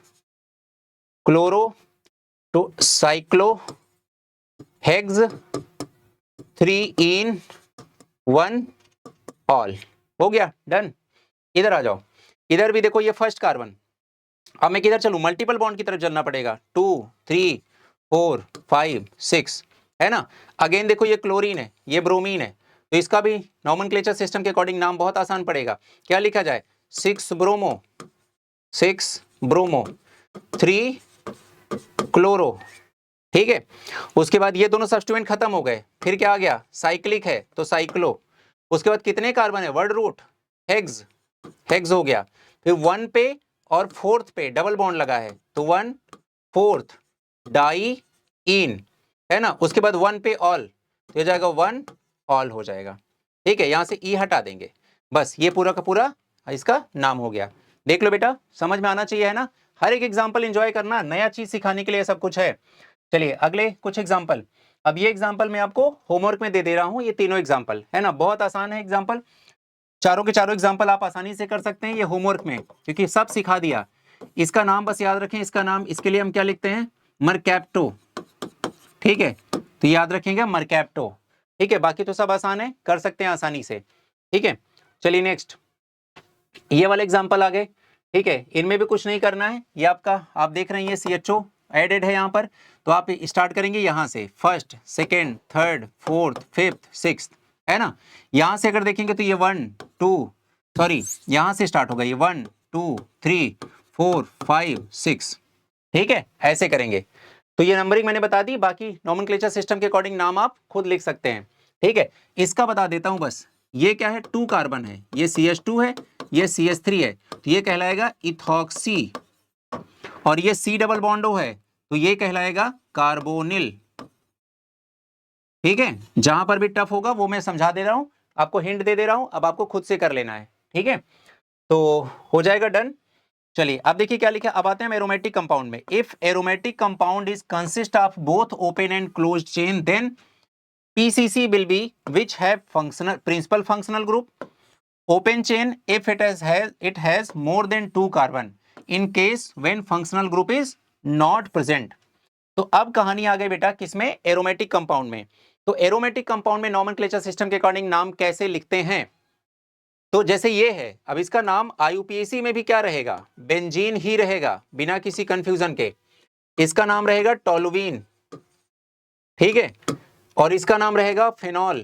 chloro two cyclo hex 3 इन 1 ऑल, हो गया डन। इधर आ जाओ, इधर भी देखो ये फर्स्ट कार्बन, अब मैं किधर चलूं, मल्टीपल बॉन्ड की तरफ चलना पड़ेगा, 2, 3, 4, 5, 6, है ना। अगेन देखो ये क्लोरीन है, ये ब्रोमीन है, तो इसका भी नॉमेनक्लेचर सिस्टम के अकॉर्डिंग नाम बहुत आसान पड़ेगा। क्या लिखा जाए, 6 ब्रोमो, 6 ब्रोमो 3 क्लोरो, ठीक है। उसके बाद ये दोनों सब्स्टिट्यूएंट खत्म हो गए, फिर क्या आ गया, साइक्लिक है तो साइक्लो, उसके बाद कितने कार्बन है, वर्ड रूट हेक्स, हेक्स हो गया, फिर 1 पे और फोर्थ पे डबल बॉन्ड लगा है, तो 1 फोर्थ डाई इन, है ना। उसके बाद 1 पे ऑल, तो हो जाएगा 1 ऑल हो जाएगा, ठीक है। यहां से ई हटा देंगे, बस ये पूरा का पूरा इसका नाम हो गया। देख लो बेटा, समझ में आना चाहिए, है ना। हर एक एग्जाम्पल एंजॉय करना, नया चीज सिखाने के लिए सब कुछ है। चलिए अगले कुछ एग्जाम्पल, अब ये एग्जाम्पल मैं आपको होमवर्क में दे दे रहा हूं, ये तीनों एग्जाम्पल, है ना, बहुत आसान है एग्जाम्पल, चारों के चारों एग्जाम्पल आप आसानी से कर सकते हैं ये होमवर्क में, क्योंकि सब सिखा दिया। इसका नाम बस याद रखें, इसका नाम, इसके लिए हम क्या लिखते हैं, मरकैप्टो, ठीक है, तो याद रखेंगे मरकैप्टो, ठीक है। बाकी तो सब आसान है, कर सकते हैं आसानी से, ठीक है। चलिए नेक्स्ट, ये वाले एग्जाम्पल आ गए, ठीक है, इनमें भी कुछ नहीं करना है, ये आपका आप देख रहे हैं ये CHO एडेड है यहाँ पर, तो आप स्टार्ट करेंगे यहाँ से, first, second, third, fourth, fifth, sixth, है ना। यहां से अगर देखेंगे तो ये 1, 2, सॉरी यहां से स्टार्ट होगा, ये 1, 2, 3, 4, 5, 6, ठीक है, ऐसे करेंगे। तो ये नंबरिंग मैंने बता दी, बाकी नोमेनक्लेचर सिस्टम के अकॉर्डिंग नाम आप खुद लिख सकते हैं। ठीक है, इसका बता देता हूं बस। ये क्या है, 2 कार्बन है, ये CH2 है, ये CH3 है, तो ये कहलाएगा इथॉक्सी। और ये C डबल बॉन्डो है, तो ये कहलाएगा कार्बोनिल। ठीक है, जहां पर भी टफ होगा वो मैं समझा दे रहा हूं, आपको हिंट दे रहा हूं, अब आपको खुद से कर लेना है। ठीक है, तो हो जाएगा डन। चलिए अब देखिए क्या लिखा है। अब आते हैं एरोमेटिक कंपाउंड में। If aromatic compound is consist of both open and closed chain, then PCC will be which have functional principal functional group. Open chain if it has more than 2 carbon in case when functional group is not present. तो अब कहानी आ गई बेटा किसमें, एरोमेटिक कंपाउंड में। तो एरोमेटिक कंपाउंड में नोमेनक्लेचर सिस्टम के अकॉर्डिंग नाम कैसे लिखते हैं। तो जैसे ये है, अब इसका नाम IUPAC में भी क्या रहेगा, बेंजीन ही रहेगा, बिना किसी कंफ्यूजन के। इसका नाम रहेगा टोलुवीन। ठीक है, और इसका नाम रहेगा फिनॉल,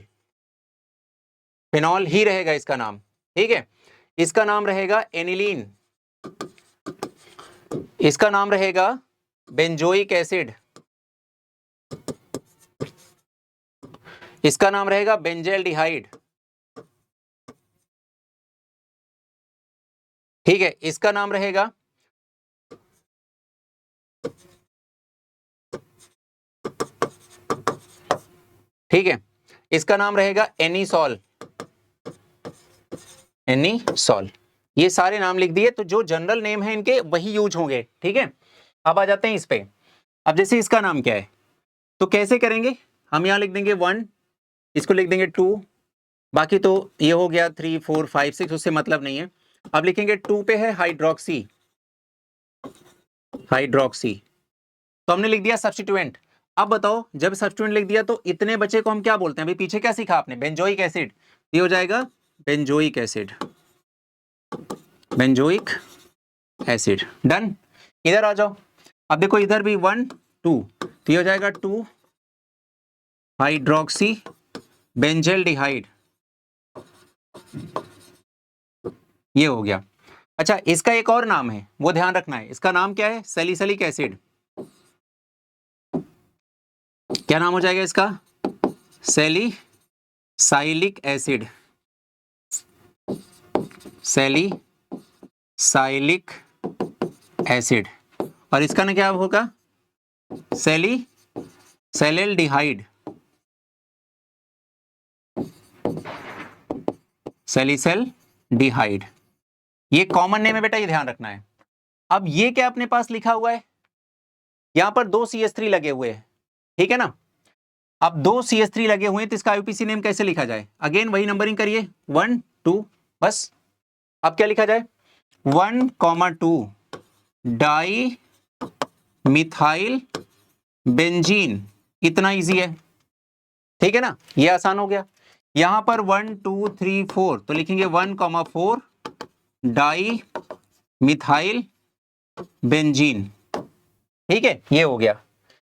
फिनॉल ही रहेगा इसका नाम। ठीक है, इसका नाम रहेगा एनिलीन, इसका नाम रहेगा बेंजोइक एसिड, इसका नाम रहेगा बेंजेल्डिहाइड। ठीक है, इसका नाम रहेगा ठीक है, इसका नाम रहेगा एनीसॉल, एनीसॉल। ये सारे नाम लिख दिए, तो जो जनरल नेम है इनके वही यूज होंगे। ठीक है, अब आ जाते हैं इस पे। अब जैसे इसका नाम क्या है, तो कैसे करेंगे, हम यहां लिख देंगे 1, इसको लिख देंगे 2, बाकी तो ये हो गया 3 4 5 6, उससे मतलब नहीं है। अब लिखेंगे 2 पे है हाइड्रोक्सी, हाइड्रोक्सी, तो हमने लिख दिया सब्स्टिट्यूएंट। अब बताओ, जब सब्स्टिट्यूएंट लिख दिया तो इतने बच्चे को हम क्या बोलते हैं, अभी पीछे क्या सीखा आपने, बेंजोइक एसिड। ये हो जाएगा benzoic acid, benzoic acid. Done. इधर आ जाओ, अब देखो इधर भी 1 2, तो ये हो जाएगा 2 हाइड्रोक्सी बेंजेल्डिहाइड, ये हो गया। अच्छा, इसका एक और नाम है, वो ध्यान रखना है, इसका नाम क्या है, सैलिसिलिक एसिड। क्या नाम हो जाएगा इसका, सैलिसाइलिक एसिड, सैलिसाइलिक एसिड। और इसका ना क्या होगा, सैलिसैलिल्डिहाइड, सैलिसैल्डिहाइड। ये कॉमन नेम है बेटा, ये ध्यान रखना है। अब ये क्या अपने पास लिखा हुआ है, यहां पर 2 CH3 लगे हुए हैं। ठीक है ना, अब 2 CH3 लगे हुए हैं, तो इसका IUPAC नेम कैसे लिखा जाए, अगेन वही नंबरिंग करिए 1 2 बस। अब क्या लिखा जाए, 1,2 डाई मिथाइल बेंजीन, इतना इजी है। ठीक है ना, ये आसान हो गया। यहां पर 1 2 3 4, तो लिखेंगे 1,4 डाई मिथाइल बेंजीन। ठीक है, ये हो गया।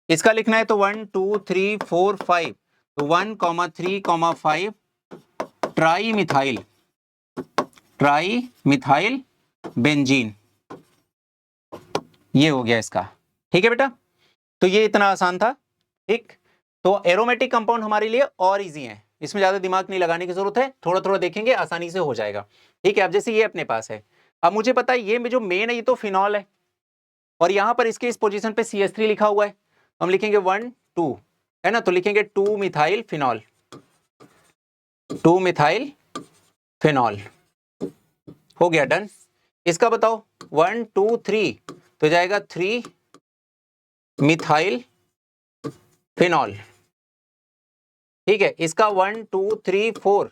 इसका लिखना है तो 1 2 3 4 5, तो 1,3,5 tri methyl, tri methyl benzene, ये हो गया इसका। ठीक है बेटा, तो ये इतना आसान था। ठीक, तो एरोमेटिक कंपाउंड हमारे लिए और इजी है, इसमें ज्यादा दिमाग नहीं लगाने की जरूरत है, थोड़ा थोड़ा देखेंगे आसानी से हो जाएगा। ठीक है, अब जैसे ये अपने पास है, अब मुझे पता है ये जो मेन है ये तो फिनॉल है, और यहां पर इसके इस पोजीशन पे CH3 लिखा हुआ है, हम लिखेंगे 1 2, है ना, तो लिखेंगे 2 मिथाइल फिनॉल, 2 मिथाइल फिनॉल। हो गया डन। इसका बताओ 1 2 3, तो जाएगा 3 मिथाइल फिनॉल। ठीक है, इसका 1 2 3 4,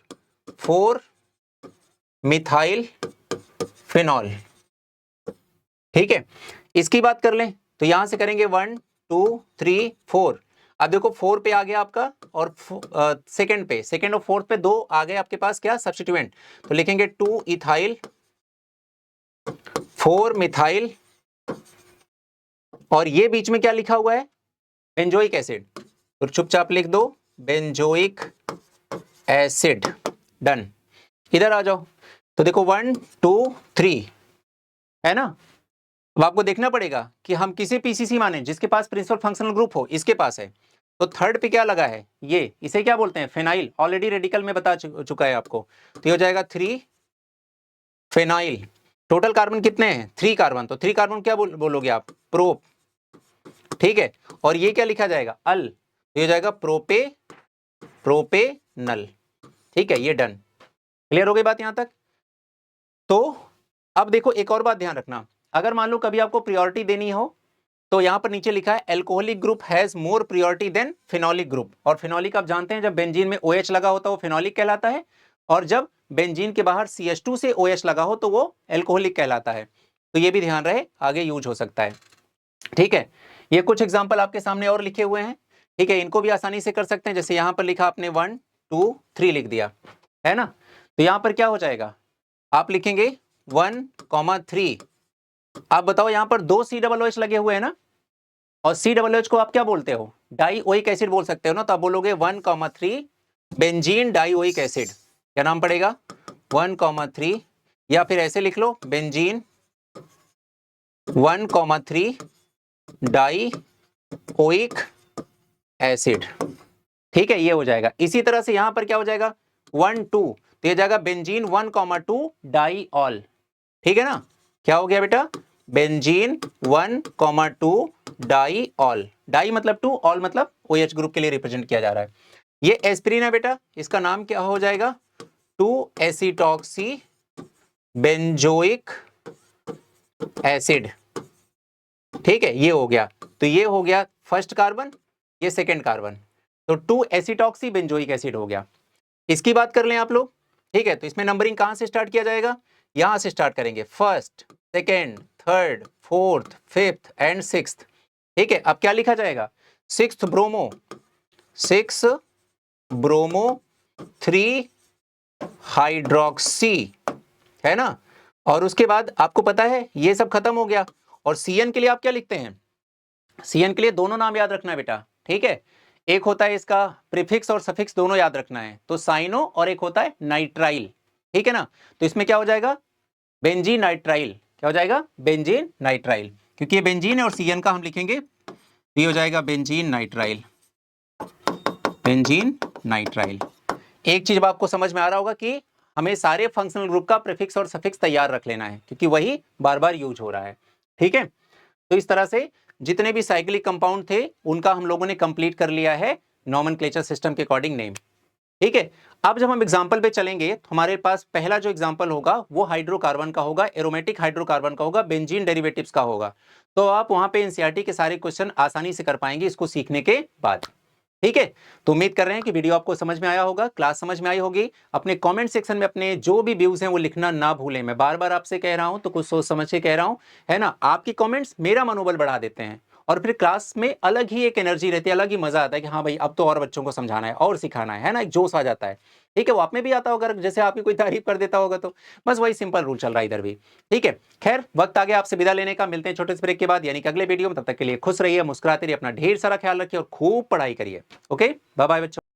4 मिथाइल फिनॉल। ठीक है, इसकी बात कर लें तो यहां से करेंगे 1 2 3 4। अब देखो 4 पे आ गया आपका, और सेकंड पे, सेकंड और फोर्थ पे 2 आ गए आपके पास क्या, सब्स्टिट्यूएंट, तो लिखेंगे 2 इथाइल 4 मिथाइल, और ये बीच में क्या लिखा हुआ है, बेंजोइक एसिड, तो चुपचाप लिख दो बेंजोइक एसिड। डन। इधर आ जाओ, तो देखो 1 2 3 है ना, अब आपको देखना पड़ेगा कि हम किसे पीसीसी माने, जिसके पास प्रिंसिपल फंक्शनल ग्रुप हो, इसके पास है। तो थर्ड पे क्या लगा है, ये इसे क्या बोलते हैं, फेनाइल। ऑलरेडी रेडिकल में बता चुका है आपको। तो ये हो जाएगा 3 फेनाइल। टोटल कार्बन कितने हैं, 3 कार्बन। तो 3 कार्बन क्या बोलोगे आप, प्रोप। ठीक है, और ये क्या लिखा जाएगा, अल। तो ये हो जाएगा प्रोपेनल। ठीक है, ये डन। क्लियर हो गई बात यहां तक। तो अब देखो एक और बात ध्यान रखना, अगर मान लो कभी आपको प्रायोरिटी देनी हो, तो यहां पर नीचे लिखा है alcoholic group has more priority than phenolic group. और फिनोलिक आप जानते हैं, जब बेंजीन में OH लगा होता है वो फिनोलिक कहलाता है, और जब बेंजीन के बाहर CH2 से OH लगा हो तो वो एल्कोहलिक कहलाता है। तो ये भी ध्यान रहे, आगे यूज हो सकता है। ठीक है, ये कुछ एग्जाम्पल आपके सामने और लिखे हुए हैं। ठीक है, इनको भी आसानी से कर सकते हैं। जैसे यहां पर लिखा आपने 1 2 3 लिख दिया है ना, तो यहां पर क्या हो जाएगा, आप लिखेंगे 1,3। आप बताओ, यहां पर 2 COOH लगे हुए हैं ना, और COOH को आप क्या बोलते हो, डाइओइक एसिड बोल सकते हो ना। तो आप बोलोगे 1,3 बेंजीन डाइओइक एसिड। क्या नाम पड़ेगा, 1,3, या फिर ऐसे लिख लो, बेंजीन 1,3 डाइओइक एसिड। ठीक है, ये हो जाएगा। इसी तरह से यहां पर क्या हो जाएगा, 1 2, तो ये जाएगा बेंजीन 1,2 डाइऑल। ठीक है ना, क्या हो गया बेटा, बेंजीन 1,2 डाइऑल। डाई मतलब 2, ऑल मतलब OH ग्रुप के लिए रिप्रेजेंट किया जा रहा है। ये एस्पिरिन है बेटा, इसका नाम क्या हो जाएगा, 2 एसिटॉक्सी बेंजोइक एसिड। ठीक है, ये हो गया। तो ये हो गया फर्स्ट कार्बन, ये सेकेंड कार्बन, तो 2 एसिटॉक्सी बेंजोइक एसिड हो गया। इसकी बात कर लें आप लोग। ठीक है, तो इसमें नंबरिंग कहां से स्टार्ट किया जाएगा, यहां से स्टार्ट करेंगे, first, second, third, fourth, fifth and sixth. ठीक है, अब क्या लिखा जाएगा, 6 ब्रोमो 3 हाइड्रोक्सी, है ना। और उसके बाद आपको पता है ये सब खत्म हो गया, और CN के लिए आप क्या लिखते हैं, CN के लिए दोनों नाम याद रखना है बेटा। ठीक है, एक होता है इसका प्रीफिक्स और सफिक्स दोनों याद रखना है, तो साइनो, और एक होता है नाइट्राइल। ठीक है ना, तो इसमें क्या हो जाएगा, बेंजीन नाइट्राइल। क्या हो जाएगा, बेंजीन नाइट्राइल, क्योंकि ये बेंजीन है और CN का हम लिखेंगे, तो ये हो जाएगा बेंजीन नाइट्राइल। Benzene nitrile. एक चीज आपको समझ में आ रहा होगा कि हमें सारे फंक्शनल ग्रुप का प्रीफिक्स और सफिक्स तैयार रख लेना है, क्योंकि वही बार बार यूज हो रहा है। ठीक है, तो इस तरह से जितने भी साइक्लिक कंपाउंड थे उनका हम लोगों ने कंप्लीट कर लिया है नॉमेनक्लेचर सिस्टम के अकॉर्डिंग नेम। ठीक है, अब जब हम एग्जांपल पे चलेंगे तो हमारे पास पहला जो एग्जांपल होगा वो हाइड्रोकार्बन का होगा, एरोमेटिक हाइड्रोकार्बन का होगा, बेंजीन डेरिवेटिव्स का होगा। तो आप वहां पे एनसीईआरटी के सारे क्वेश्चन आसानी से कर पाएंगे इसको सीखने के बाद। ठीक है, तो उम्मीद कर रहे हैं कि वीडियो आपको समझ में आया होगा, क्लास समझ में आई होगी। अपने कमेंट सेक्शन में अपने जो भी व्यूज हैं वो लिखना ना भूलें। मैं बार बार आपसे कह रहा हूं तो कुछ सोच समझ के कह रहा हूं, है ना। आपकी कमेंट्स मेरा मनोबल बढ़ा देते हैं, और फिर क्लास में अलग ही एक एनर्जी रहती है, अलग ही मजा आता है कि हाँ भाई अब तो और बच्चों को समझाना है और सिखाना है ना, एक जोश आ जाता है। ठीक है, वो आप में भी आता होगा, जैसे आपकी कोई तारीफ कर देता होगा। तो बस वही सिंपल रूल चल रहा है इधर भी। ठीक है, खैर वक्त आ गया आपसे विदा लेने का, मिलते हैं छोटे से ब्रेक के बाद, यानी कि अगले वीडियो में। तब तक के लिए खुश रहिए, मुस्कुराते रहिए, अपना ढेर सारा ख्याल रखिए और खूब पढ़ाई करिए। ओके, बाय बाय बच्चों।